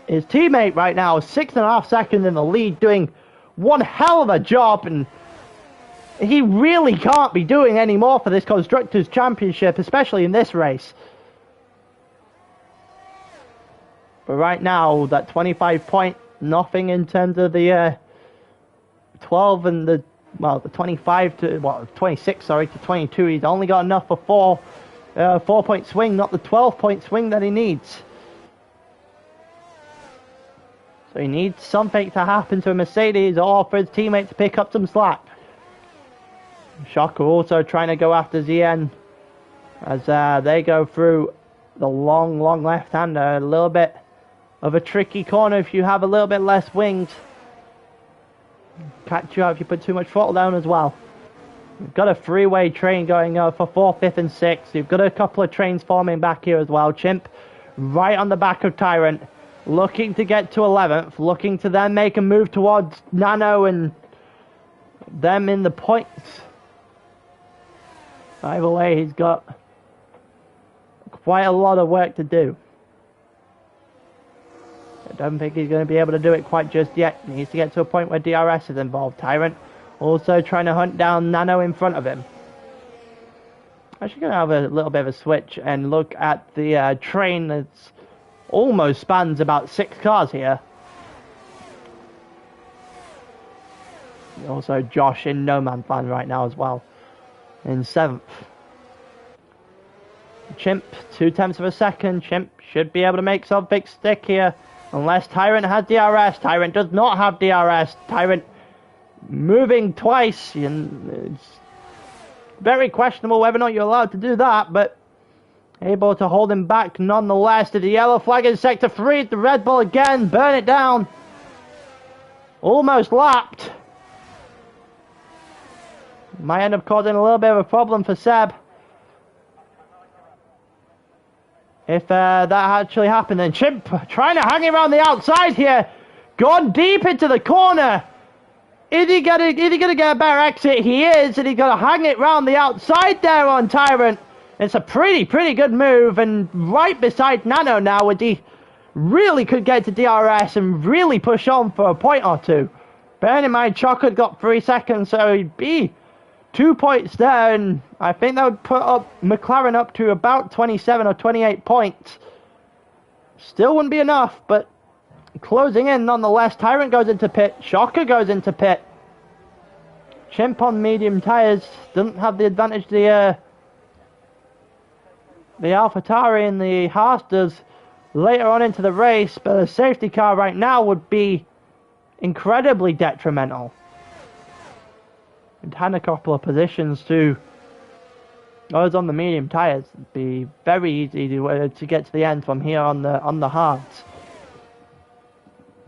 His teammate right now is 6.5 seconds in the lead, doing one hell of a job, and he really can't be doing any more for this Constructors' Championship, especially in this race. But right now, that 25 point, nothing in terms of the 12 and the 25 to, 26, sorry, to 22. He's only got enough for 4-point swing, not the 12-point swing that he needs. So he needs something to happen to a Mercedes or for his teammate to pick up some slack. Shocker also trying to go after ZN as they go through the long left-hander. A little bit of a tricky corner if you have a little bit less wings. Catch you out if you put too much throttle down as well. You've got a 3-way train going for 4th, 5th and 6th. You've got a couple of trains forming back here as well. Chimp right on the back of Tyrant, looking to get to 11th, looking to then make a move towards Nano and them in the points. Either way, he's got quite a lot of work to do. I don't think he's going to be able to do it quite just yet. He needs to get to a point where DRS is involved. Tyrant also trying to hunt down Nano in front of him. Actually going to have a little bit of a switch and look at the train that's almost spans about 6 cars here. Also Josh in no man's land right now as well, in 7th. Chimp, 0.2 of a second. Chimp should be able to make some big stick here, unless Tyrant has DRS. Tyrant does not have DRS. Tyrant moving twice, and it's very questionable whether or not you're allowed to do that, but able to hold him back nonetheless. To the yellow flag in sector 3, the Red Bull again, burn it down. Almost lapped. Might end up causing a little bit of a problem for Seb. If that actually happened, then Chimp trying to hang it around the outside here. Gone deep into the corner. Is he gonna get a better exit? He is, and he's gonna hang it round the outside there on Tyrant. It's a pretty good move, and right beside Nano now, with he really could get to DRS and really push on for a point or two. Bearing in mind, Chocolate got 3 seconds, so he'd be 2 points there, and I think that would put up McLaren up to about 27 or 28 points. Still wouldn't be enough, but closing in nonetheless. Tyrant goes into pit. Shocker goes into pit. Chimp on medium tyres doesn't have the advantage the AlphaTauri and the Haas does later on into the race, but a safety car right now would be incredibly detrimental. And hand a couple of positions to those on the medium tyres. It'd be very easy to get to the end from here on the hards.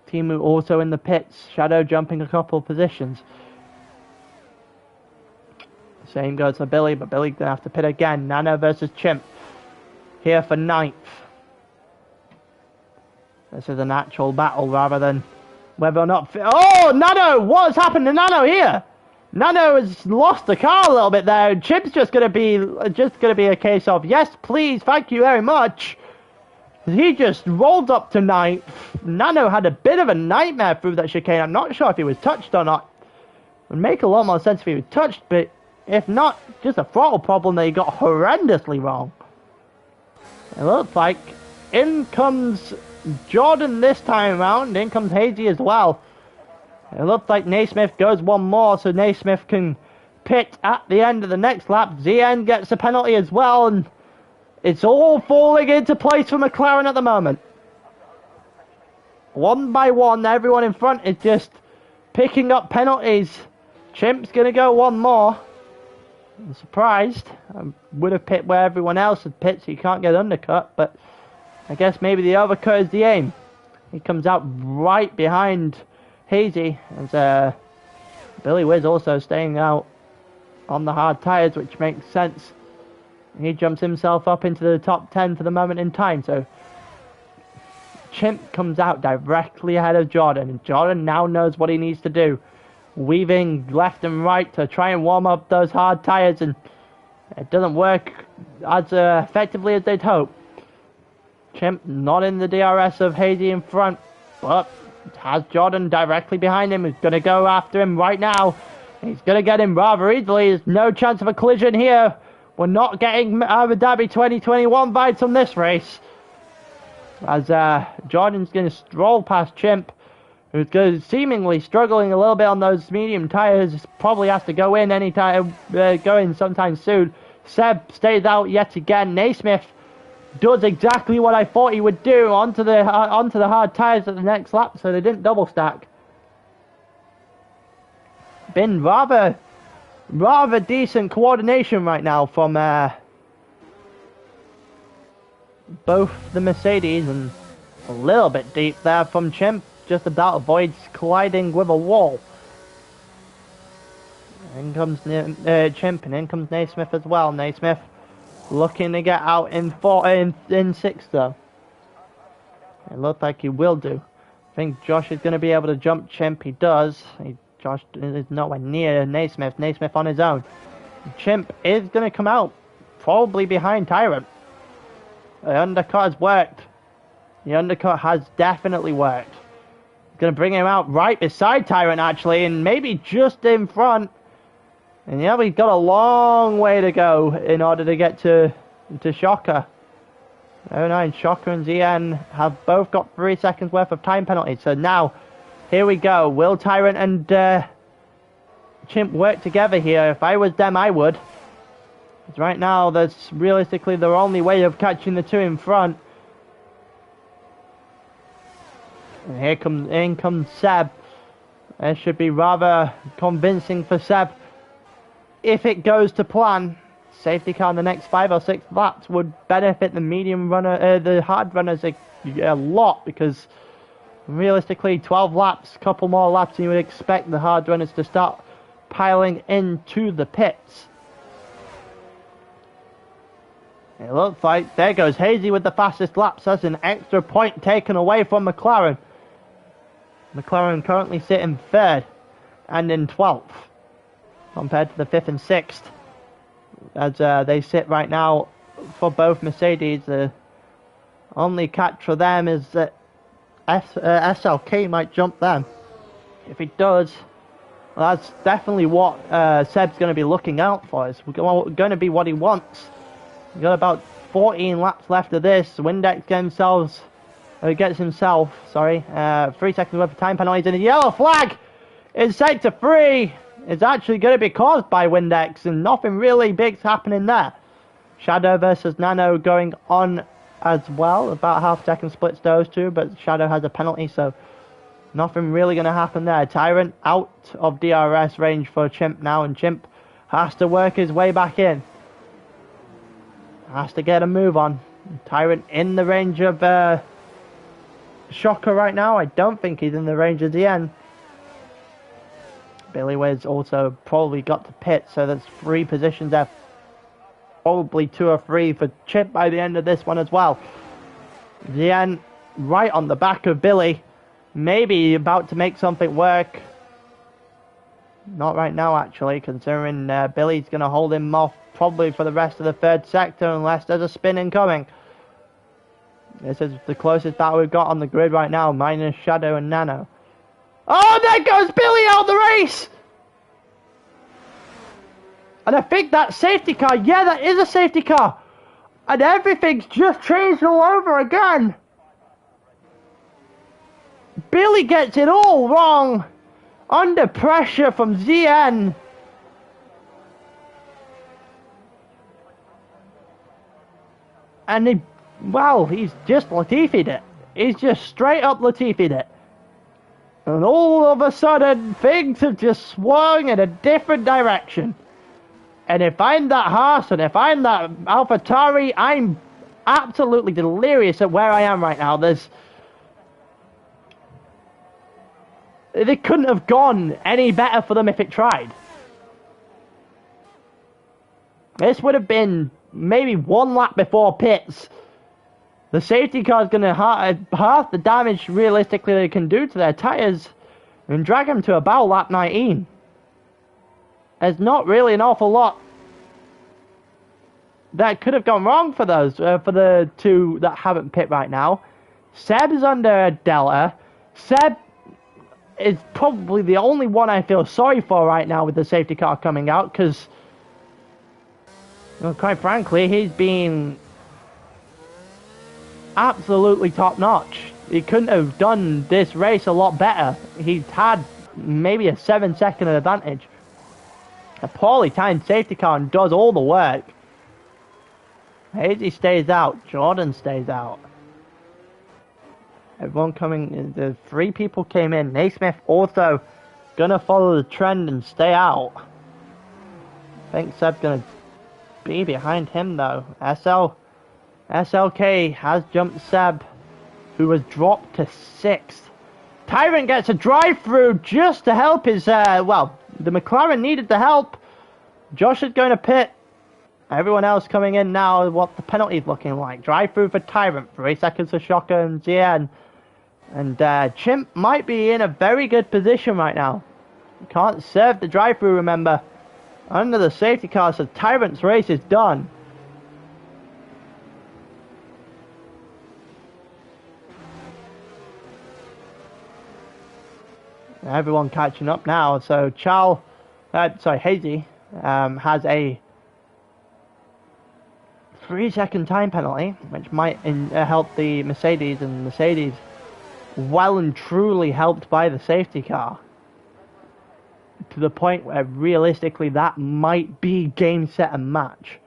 Timu also in the pits, shadow jumping a couple of positions. Same goes for Billy, but Billy's gonna have to pit again. Nano versus Chimp here for 9th. This is an actual battle rather than whether or not. Oh, Nano! What's happened to Nano here? Nano has lost the car a little bit there. Chimp's just gonna be a case of yes, please, thank you very much. He just rolled up to 9th. Nano had a bit of a nightmare through that chicane. I'm not sure if he was touched or not. It would make a lot more sense if he was touched, but if not, just a throttle problem that he got horrendously wrong. It looks like in comes Jordan this time around. In comes Hazy as well. It looks like Naismith goes one more, so Naismith can pit at the end of the next lap. ZN gets a penalty as well, and it's all falling into place for McLaren at the moment. One by one, everyone in front is just picking up penalties. Chimp's going to go one more. I'm surprised. I would have pit where everyone else had pit, so you can't get undercut, but I guess maybe the overcut is the aim. He comes out right behind Hazy, as Billy Wiz also staying out on the hard tyres, which makes sense. He jumps himself up into the top 10 for the moment in time, so Chimp comes out directly ahead of Jordan, and Jordan now knows what he needs to do. Weaving left and right to try and warm up those hard tyres, and it doesn't work as effectively as they'd hope. Chimp not in the DRS of Hazy in front, but has Jordan directly behind him. He's going to go after him right now. He's going to get him rather easily. There's no chance of a collision here. We're not getting Abu Dhabi 2021 vibes on this race. As Jordan's going to stroll past Chimp, who's seemingly struggling a little bit on those medium tyres. Probably has to go in sometime soon. Seb stays out yet again. Naismith does exactly what I thought he would do onto the hard tyres at the next lap, so they didn't double stack. Been rather decent coordination right now from both the Mercedes, and a little bit deep there from Chimp, just about avoids colliding with a wall. In comes Chimp, and in comes Naismith as well. Naismith looking to get out in 6th though. It looked like he will do. I think Josh is going to be able to jump Chimp. He does. He Josh is nowhere near Naismith. Naismith on his own. Chimp is going to come out, probably behind Tyrant. The undercut has worked. The undercut has definitely worked. Going to bring him out right beside Tyrant, actually, and maybe just in front. And yeah, we've got a long way to go in order to get to Shocker. 09, Shocker and ZN have both got 3 seconds worth of time penalty. So now, here we go. Will Tyrant and Chimp work together here? If I was them, I would. Because right now, that's realistically their only way of catching the two in front. And in comes Seb. It should be rather convincing for Seb. If it goes to plan, safety car in the next 5 or 6 laps would benefit the medium runner, the hard runners a lot, because realistically 12 laps, couple more laps, and you would expect the hard runners to start piling into the pits. It looks like there goes Hazy with the fastest laps. That's an extra point taken away from McLaren. McLaren currently sit in 3rd and in 12th compared to the 5th and 6th. As they sit right now for both Mercedes. The only catch for them is that SLK might jump them. If he does, well, that's definitely what Seb's going to be looking out for. It's going to be what he wants. We've got about 14 laps left of this. Windex gets himself 3 seconds worth of time penalties, and a yellow flag is set to free. It's actually going to be caused by Windex, and nothing really big's happening there. Shadow versus Nano going on as well. About half-second splits those two, but Shadow has a penalty, so nothing really going to happen there. Tyrant out of DRS range for Chimp now, and Chimp has to work his way back in. Has to get a move on. Tyrant in the range of Shocker right now. I don't think he's in the range of the end. Billy Wiz also probably got to pit, so there's 3 positions there. Probably 2 or 3 for Chip by the end of this one as well. Zian right on the back of Billy. Maybe about to make something work. Not right now, actually, considering Billy's going to hold him off probably for the rest of the 3rd sector unless there's a spin incoming. This is the closest battle we've got on the grid right now, minus Shadow and Nano. Oh, there goes Billy out the race! And I think that safety car, yeah, that is a safety car. And everything's just changed all over again. Billy gets it all wrong. Under pressure from ZN. And he's just Latifi'd it. He's just straight up Latifi'd it. And all of a sudden, things have just swung in a different direction. And if I'm that Haas, and if I'm that AlphaTauri, I'm absolutely delirious at where I am right now. They couldn't have gone any better for them if it tried. This would have been maybe 1 lap before pits. The safety car is going to half the damage realistically they can do to their tyres and drag them to about lap 19. There's not really an awful lot that could have gone wrong for those, for the 2 that haven't pit right now. Seb's under a delta. Seb is probably the only one I feel sorry for right now with the safety car coming out, because, well, quite frankly, he's been absolutely top notch. He couldn't have done this race a lot better. He's had maybe a 7-second advantage. A poorly timed safety car and does all the work. Hazy stays out. Jordan stays out. Everyone coming, the 3 people came in. Naismith also gonna follow the trend and stay out. I think Seb's gonna be behind him though. SLK has jumped Seb, who was dropped to 6th. Tyrant gets a drive-through just to help his, well, the McLaren needed the help. Josh is going to pit. Everyone else coming in now, what the penalty's looking like. Drive-through for Tyrant, 3 seconds for Shocker and Zian. And Chimp might be in a very good position right now. Can't serve the drive-through, remember. Under the safety car, so Tyrant's race is done. Everyone catching up now, so Hazy has a 3-second time penalty, which might help the Mercedes, and Mercedes well and truly helped by the safety car. To the point where realistically that might be game, set and match.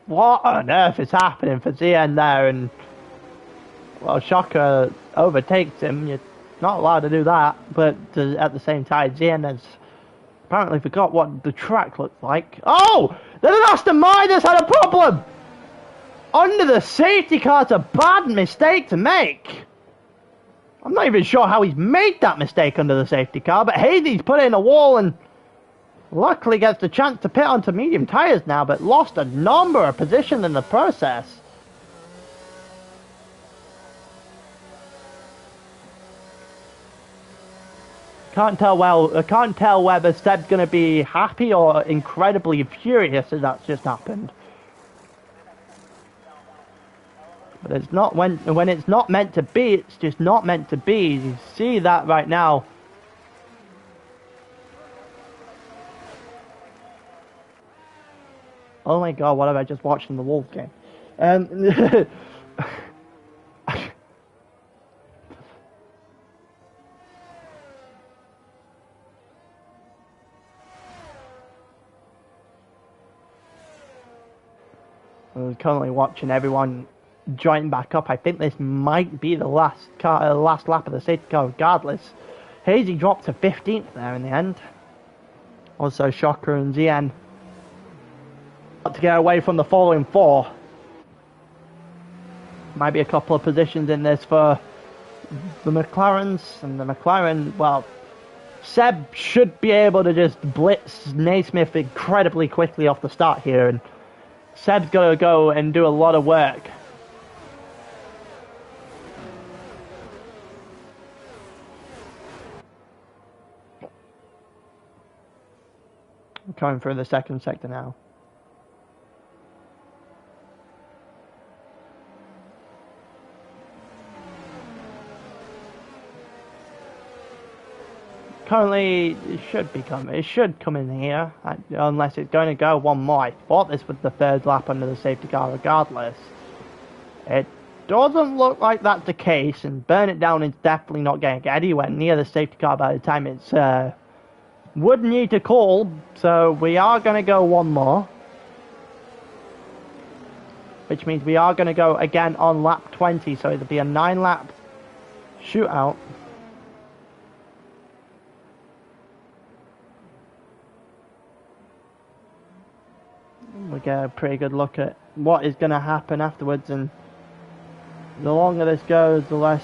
What on earth is happening for ZN there? And well, Shocker overtakes him. You're not allowed to do that, but at the same time, ZN has apparently forgot what the track looks like. Oh! Then an Aston Martin's had a problem! Under the safety car's a bad mistake to make. I'm not even sure how he's made that mistake under the safety car, but Hazy's put in a wall and luckily gets the chance to pit onto medium tyres now, but lost a number of positions in the process. I can't tell whether Seb's going to be happy or incredibly furious that that's just happened. But it's not when it's not meant to be, it's just not meant to be. You see that right now. Oh my god, what have I just watched in the Wolves game? I'm currently watching everyone join back up. I think this might be the last lap of the safety car regardless. Hazy dropped to 15th there in the end. Also Shocker and ZN to get away from the following four. Might be a couple of positions in this for the McLarens, and the McLaren, well, Seb should be able to just blitz Naismith incredibly quickly off the start here, and Seb's got to go and do a lot of work. I'm coming through the second sector now. Currently, it should come in here, unless it's going to go one more. I thought this was the third lap under the safety car regardless. It doesn't look like that's the case, and Burn It Down is definitely not going to get anywhere near the safety car by the time it's would need to call, so we are going to go one more. Which means we are going to go again on lap 20, so it'll be a 9-lap shootout. We get a pretty good look at what is going to happen afterwards, and the longer this goes, the less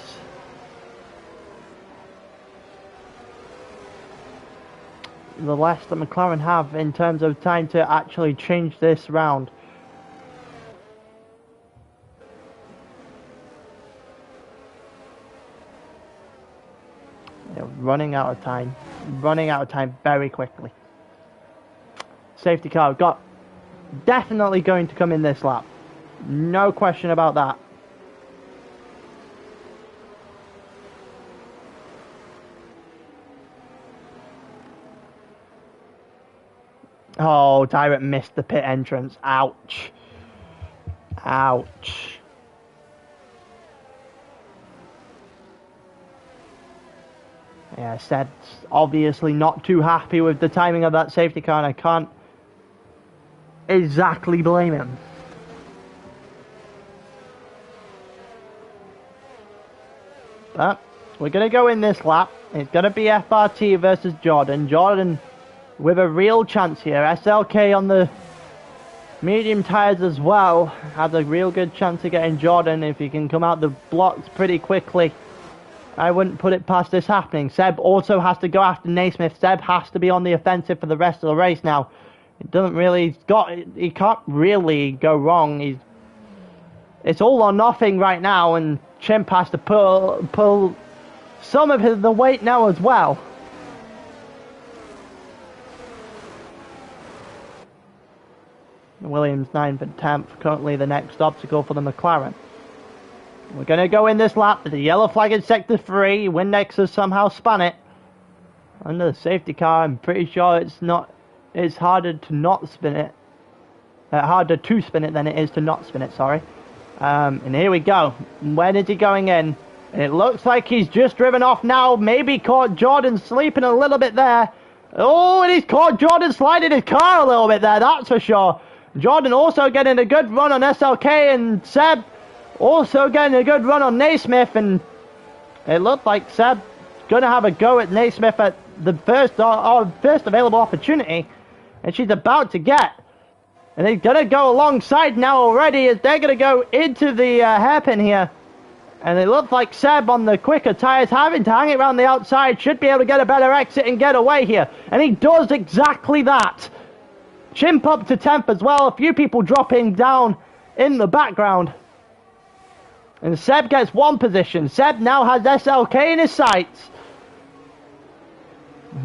the McLaren have in terms of time to actually change this round. They're running out of time very quickly. Safety car got definitely going to come in this lap. No question about that. Oh, Tyrant missed the pit entrance. Ouch. Ouch. Yeah, Sed's obviously not too happy with the timing of that safety car, and I can't exactly blame him. But we're going to go in this lap. It's going to be FRT versus Jordan. Jordan with a real chance here. SLK on the medium tyres as well has a real good chance of getting Jordan if he can come out the blocks pretty quickly. I wouldn't put it past this happening. Seb also has to go after Naismith. Seb has to be on the offensive for the rest of the race now. It doesn't really... He can't really go wrong. It's all or nothing right now, and Chimp has to pull some of the weight now as well. Williams 9th and 10th, currently the next obstacle for the McLaren. We're going to go in this lap. The yellow flag in sector 3. Windex has somehow spun it. Under the safety car, I'm pretty sure it's harder to not spin it. Harder to spin it than it is to not spin it, sorry. And here we go. When is he going in? And it looks like he's just driven off now. Maybe caught Jordan sleeping a little bit there. Oh, and he's caught Jordan sliding his car a little bit there, that's for sure. Jordan also getting a good run on SLK, and Seb also getting a good run on Naismith, and it looked like Seb's going to have a go at Naismith at the first available opportunity, and she's about to get. And they're going to go alongside now already as they're going to go into the hairpin here. And it looks like Seb on the quicker tyres having to hang it around the outside, should be able to get a better exit and get away here. And he does exactly that. Chimp up to 10th as well, a few people dropping down in the background. And Seb gets one position. Seb now has SLK in his sights.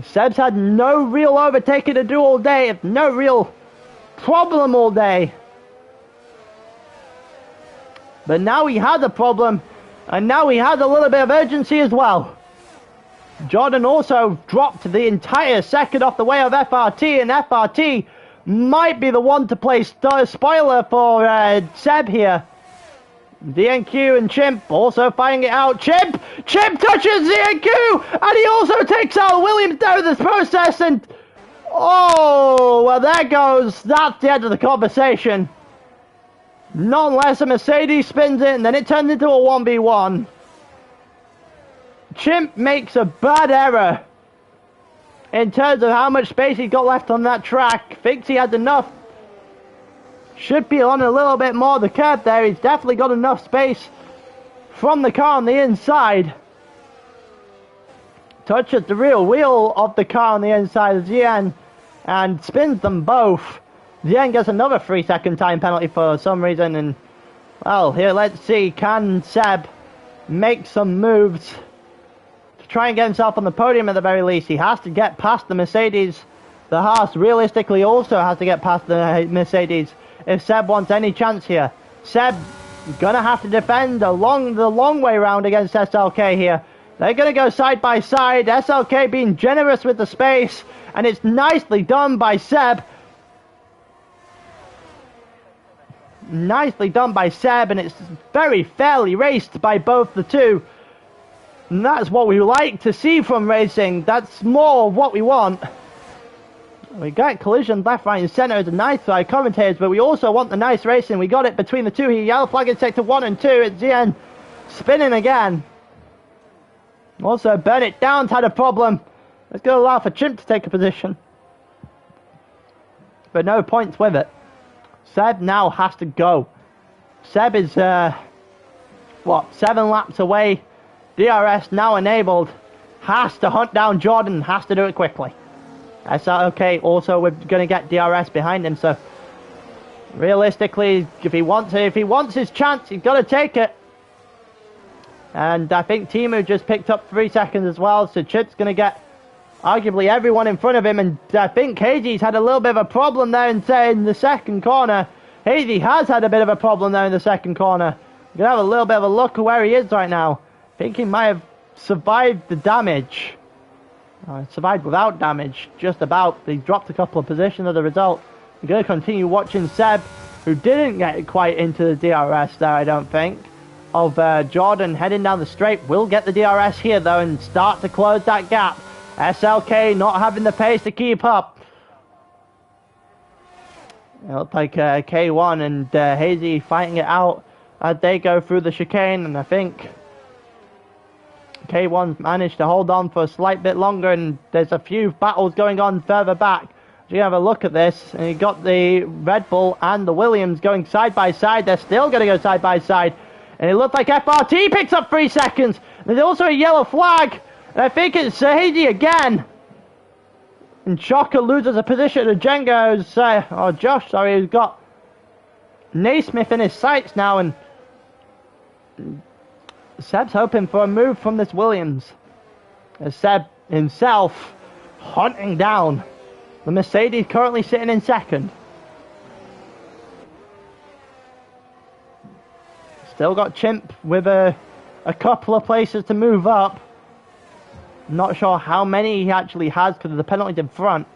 Seb's had no real overtaking to do all day, no real problem all day. But now he has a problem, and now he has a little bit of urgency as well. Jordan also dropped the entire second off the way of FRT, and FRT might be the one to play spoiler for Seb here. DNQ and Chimp also fighting it out. Chimp touches DNQ, and he also takes out Williams down this process, and oh, well, there goes. That's the end of the conversation. Not unless a Mercedes spins it, and then it turns into a 1v1. Chimp makes a bad error in terms of how much space he's got left on that track. Thinks he has enough. Should be on a little bit more of the curb there. He's definitely got enough space from the car on the inside. Touches the rear wheel of the car on the inside of Zien and spins them both. Zien gets another 3-second time penalty for some reason. And, well, here, let's see. Can Seb make some moves to try and get himself on the podium at the very least? He has to get past the Mercedes. The Haas realistically also has to get past the Mercedes if Seb wants any chance here. Seb gonna have to defend along the long way round against SLK here. They're gonna go side by side. SLK being generous with the space, and it's nicely done by Seb. Nicely done by Seb, and it's very fairly raced by both the two. And that's what we like to see from racing. That's more of what we want. We got collisions left, right, and centre as a nice by commentators, but we also want the nice racing. We got it between the two here. Yellow flag in sector 1 and 2. It's Zien spinning again. Also, Burn It Down's had a problem. Let's go allow for Chimp to take a position. But no points with it. Seb now has to go. Seb is, 7 laps away. DRS now enabled. Has to hunt down Jordan. Has to do it quickly. Okay, also we're going to get DRS behind him, so realistically, if he wants his chance, he's got to take it. And I think Timu just picked up 3 seconds as well, so Chip's going to get arguably everyone in front of him, and I think Hazy's had a little bit of a problem there in the second corner. Hazy has had a bit of a problem there in the second corner. We're going to have a little bit of a look at where he is right now. I think he might have survived the damage. Survived without damage, just about. He dropped a couple of positions as a result. We're going to continue watching Seb, who didn't get quite into the DRS there, I don't think, of Jordan heading down the straight. Will get the DRS here, though, and start to close that gap. SLK not having the pace to keep up. It looked like K1 and Hazy fighting it out as they go through the chicane, and I think K1's managed to hold on for a slight bit longer, and there's a few battles going on further back. You can have a look at this, and you got the Red Bull and the Williams going side by side. They're still going to go side by side, and it looked like FRT picks up 3 seconds. There's also a yellow flag, and I think it's Hazy again. And Shocker loses a position to Jengo's, or Josh, sorry, who's got Naismith in his sights now, and Seb's hoping for a move from this Williams. As Seb himself hunting down the Mercedes currently sitting in second. Still got Chimp with a couple of places to move up. Not sure how many he actually has because of the penalties in front.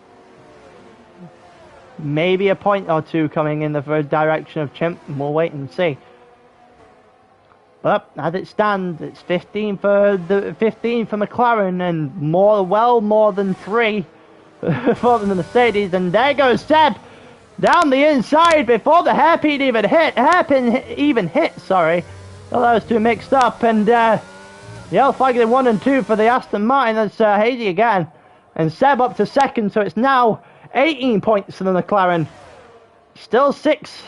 Maybe a point or two coming in the direction of Chimp. We'll wait and see. But as it stands, it's 15 for McLaren and well more than 3 for the Mercedes. And there goes Seb down the inside before the hairpin even hit. Sorry, well, that was too mixed up. And yellow flag in 1 and 2 for the Aston Martin. That's Hazy again, and Seb up to second. So it's now 18 points for the McLaren. Still 6.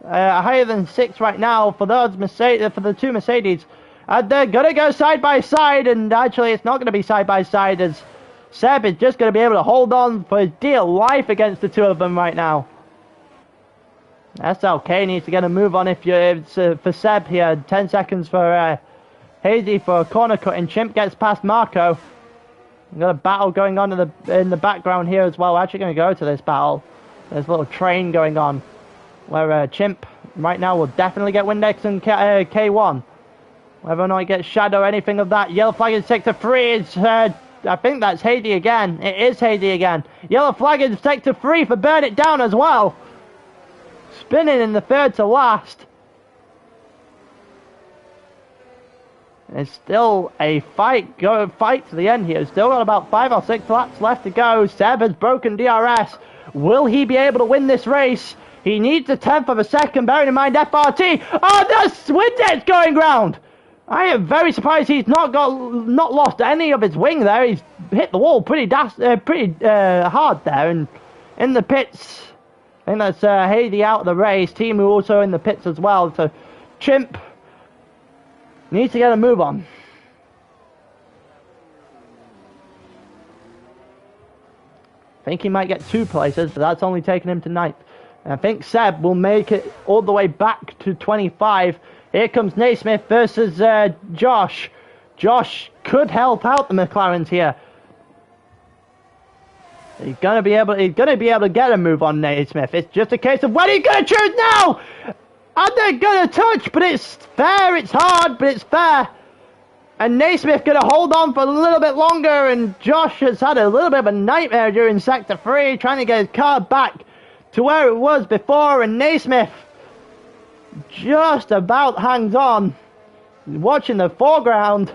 Higher than 6 right now for those for the 2 Mercedes. They're gonna go side by side, and actually it's not gonna be side by side as Seb is just gonna be able to hold on for dear life against the 2 of them right now. SLK needs to get a move on for Seb here. 10 seconds for Hazy for a corner cut, and Chimp gets past Marco. We've got a battle going on in the background here as well. We're actually going to go to this battle. There's a little train going on where Chimp right now will definitely get Windex and K1. Whether or not he gets Shadow or anything of that. Yellow flag in sector 3 is, I think that's Hazy again. It is Hazy again. Yellow flag in sector 3 for Burn It Down as well. Spinning in the 3rd to last. It's still a fight to the end here. Still got about 5 or 6 laps left to go. Seb has broken DRS. Will he be able to win this race? He needs a 10th of a second, bearing in mind FRT. Oh, that's Windex going round. I am very surprised he's not lost any of his wing there. He's hit the wall pretty hard there. And in the pits, I think that's Hazy out of the race. Timu also in the pits as well. So Chimp needs to get a move on. I think he might get 2 places, but that's only taking him to 9th. And I think Seb will make it all the way back to 25. Here comes Naismith versus Josh. Josh could help out the McLarens here. He's gonna be able to get a move on Naismith. It's just a case of what he's gonna choose now. And they're gonna touch, but it's fair. It's hard, but it's fair. And Naismith gonna hold on for a little bit longer, and Josh has had a little bit of a nightmare during sector 3, trying to get his car back to where it was before, and Naismith just about hangs on. Watching the foreground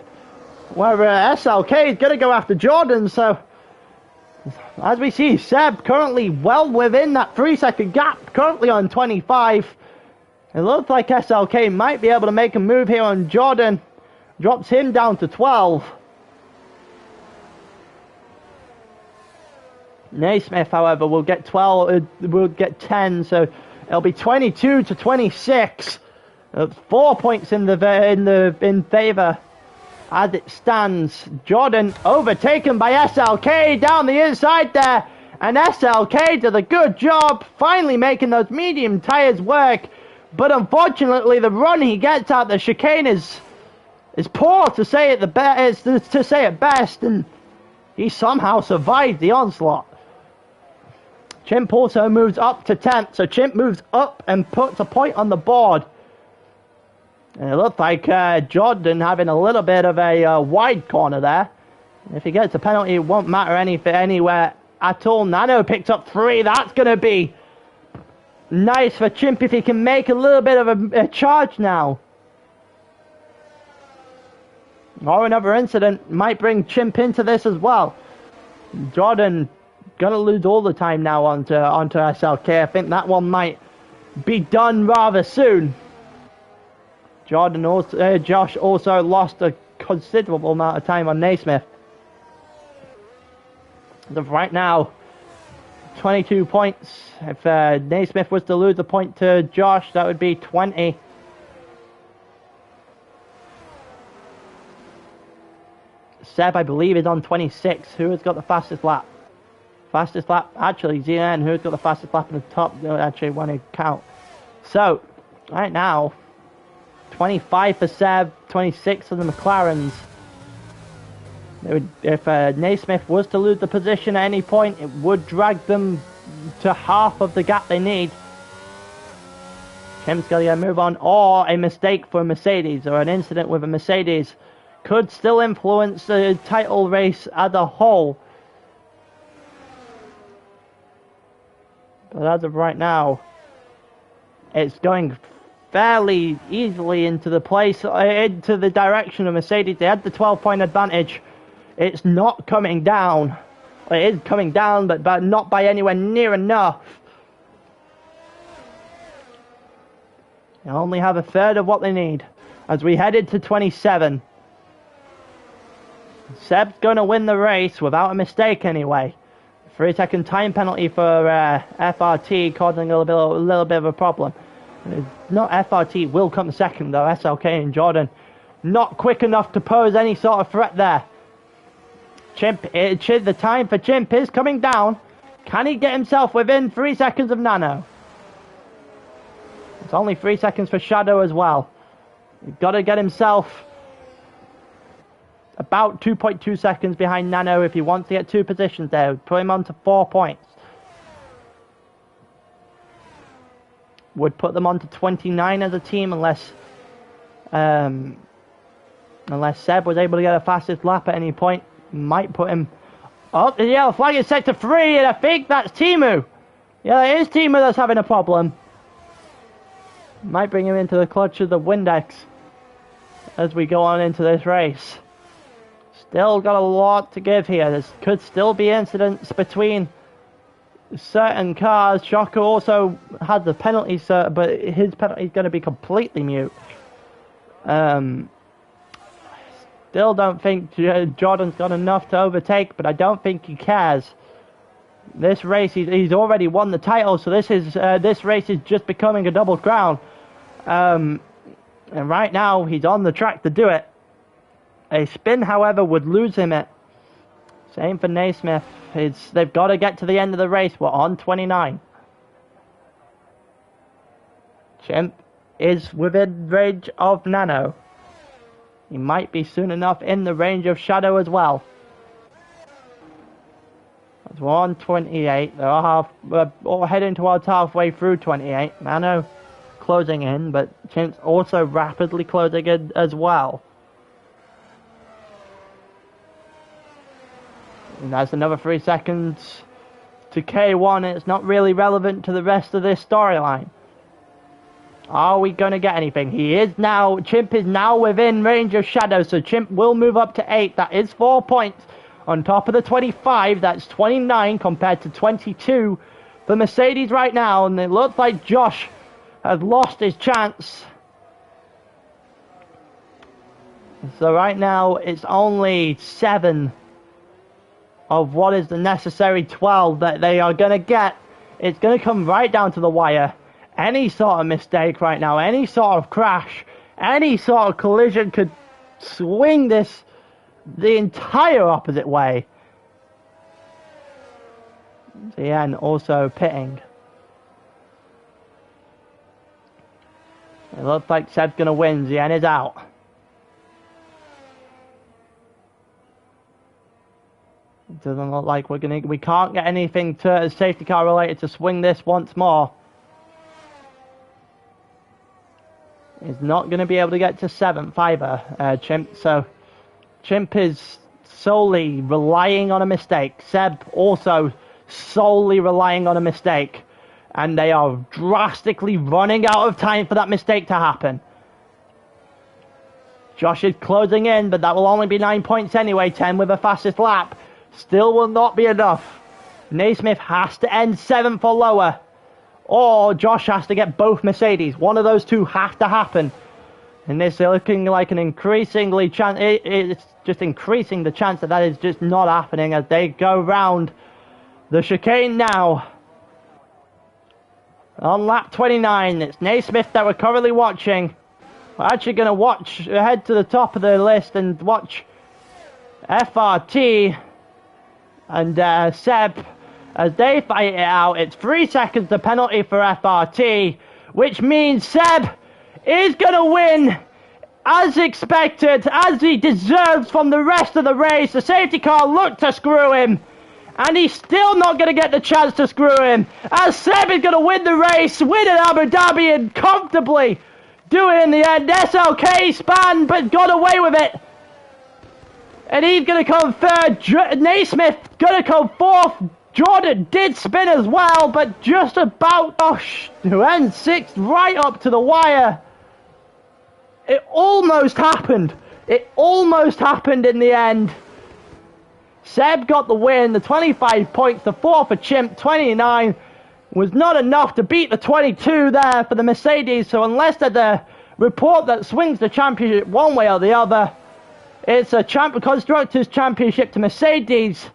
where SLK is gonna go after Jordan. So as we see, Seb currently well within that 3-second gap, currently on 25. It looks like SLK might be able to make a move here on Jordan. Drops him down to 12. Naismith, however, will get 10, so it'll be 22 to 26. 4 points in favor as it stands. Jordan overtaken by SLK down the inside there, and SLK does a good job finally making those medium tires work. But unfortunately, the run he gets out the chicane is poor to say it best, and he somehow survived the onslaught. Chimp also moves up to 10th, so Chimp moves up and puts a point on the board. And it looks like Jordan having a little bit of a wide corner there. If he gets a penalty, it won't matter anywhere at all. Nano picks up 3. That's going to be nice for Chimp if he can make a little bit of a charge now. Or another incident might bring Chimp into this as well. Jordan gonna lose all the time now onto SLK. I think that one might be done rather soon. Josh also lost a considerable amount of time on Naismith. As of right now, 22 points. If Naismith was to lose a point to Josh, that would be 20. Seb, I believe, is on 26. Who has got the fastest lap? Fastest lap, actually, ZN, who's got the fastest lap in the top, actually, when you count. So, right now, 25 for Seb, 26 for the McLarens. If Naismith was to lose the position at any point, it would drag them to half of the gap they need. Chimp's got to move on, or a mistake for Mercedes, or an incident with a Mercedes could still influence the title race as a whole. But as of right now, it's going fairly easily into the direction of Mercedes. They had the 12-point advantage. It's not coming down. It is coming down, but not by anywhere near enough. They only have a third of what they need as we head into 27. Seb's going to win the race without a mistake anyway. 3-second time penalty for FRT causing a little bit of a problem. Not FRT will come second though. SLK and Jordan not quick enough to pose any sort of threat there. The time for Chimp is coming down. Can he get himself within 3 seconds of Nano? It's only 3 seconds for Shadow as well. He's got to get himself about 2.2 seconds behind Nano if he wants to get 2 positions there. Put him on to 4 points. Would put them on to 29 as a team unless Seb was able to get a fastest lap at any point. Might put him up. The yellow flag is set to 3, and I think that's Timu. Yeah, it is Timu that's having a problem. Might bring him into the clutch of the Windex as we go on into this race. Still got a lot to give here. There could still be incidents between certain cars. Shocker also had the penalty, but his penalty is going to be completely mute. Still don't think Jordan's got enough to overtake, but I don't think he cares. This race, he's already won the title, so this race is just becoming a double crown. And right now, he's on the track to do it. A spin, however, would lose him it. Same for Naismith. They've got to get to the end of the race. We're on 29. Chimp is within range of Nano. He might be soon enough in the range of Shadow as well. As we're on 28. We're all heading towards halfway through 28. Nano closing in, but Chimp's also rapidly closing in as well. And that's another 3 seconds to K1. It's not really relevant to the rest of this storyline. Are we going to get anything? Chimp is now within range of Shadow, so Chimp will move up to 8. That is 4 points on top of the 25. That's 29 compared to 22 for Mercedes right now, and it looks like Josh has lost his chance. So right now it's only 7 of what is the necessary 12 that they are going to get. It's going to come right down to the wire. Any sort of mistake right now, any sort of crash, any sort of collision could swing this the entire opposite way. Zian also pitting. It looks like Seb's going to win. Zian is out. It doesn't look like we can't get anything to safety car related to swing this once more. He's not going to be able to get to 7th either, Chimp. So Chimp is solely relying on a mistake. Seb also solely relying on a mistake. And they are drastically running out of time for that mistake to happen. Josh is closing in, but that will only be 9 points anyway. 10 with the fastest lap. Still will not be enough. Naismith has to end 7th or lower. Or Josh has to get both Mercedes. One of those two have to happen. And this is looking like an increasingly chance. It's just increasing the chance that is just not happening as they go round the chicane now. On lap 29, it's Naismith that we're currently watching. We're actually going to head to the top of the list and watch FRT and Seb, as they fight it out. It's 3 seconds the penalty for FRT, which means Seb is going to win as expected, as he deserves from the rest of the race. The safety car looked to screw him, and he's still not going to get the chance to screw him, as Seb is going to win the race, win at Abu Dhabi, and comfortably do it in the end. SLK span, but got away with it. And he's going to come third. Naismith going to come fourth. Jordan did spin as well, but just about to end sixth, right up to the wire. It almost happened. It almost happened in the end. Seb got the win, the 25 points, the 4 for Chimp, 29 was not enough to beat the 22 there for the Mercedes. So unless there's a report that swings the championship one way or the other, it's a Constructors' Championship to Mercedes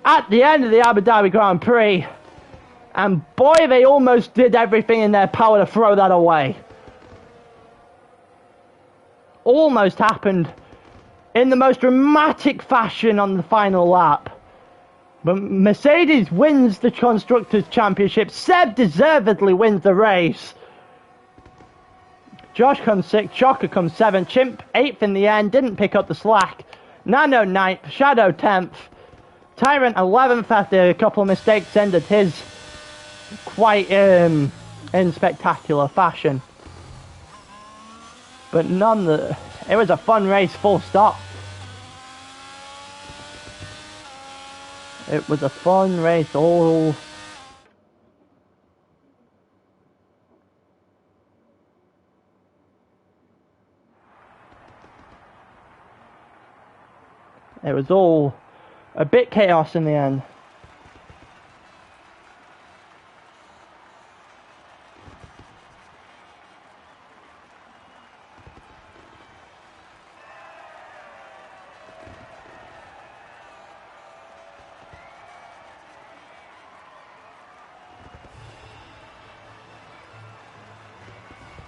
at the end of the Abu Dhabi Grand Prix. And boy, they almost did everything in their power to throw that away. Almost happened in the most dramatic fashion on the final lap. But Mercedes wins the Constructors' Championship. Seb deservedly wins the race. Josh comes 6th, Shocker comes 7th, Chimp 8th in the end, didn't pick up the slack. Nano 9th, Shadow 10th, Tyrant 11th after a couple of mistakes ended his quite in spectacular fashion. But it was a fun race, full stop. It was a fun race, all. It was all a bit chaos in the end.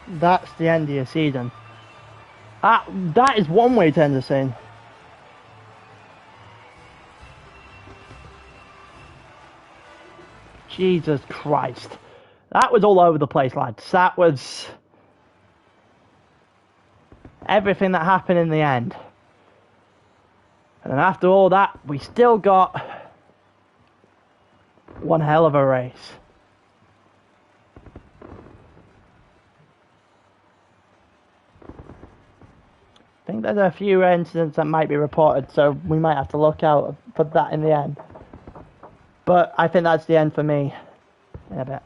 That's the end of your season. That is one way to end the season. Jesus Christ. That was all over the place, lads. That was everything that happened in the end. And then after all that, we still got one hell of a race. I think there's a few incidents that might be reported, so we might have to look out for that in the end. But I think that's the end for me in a bit.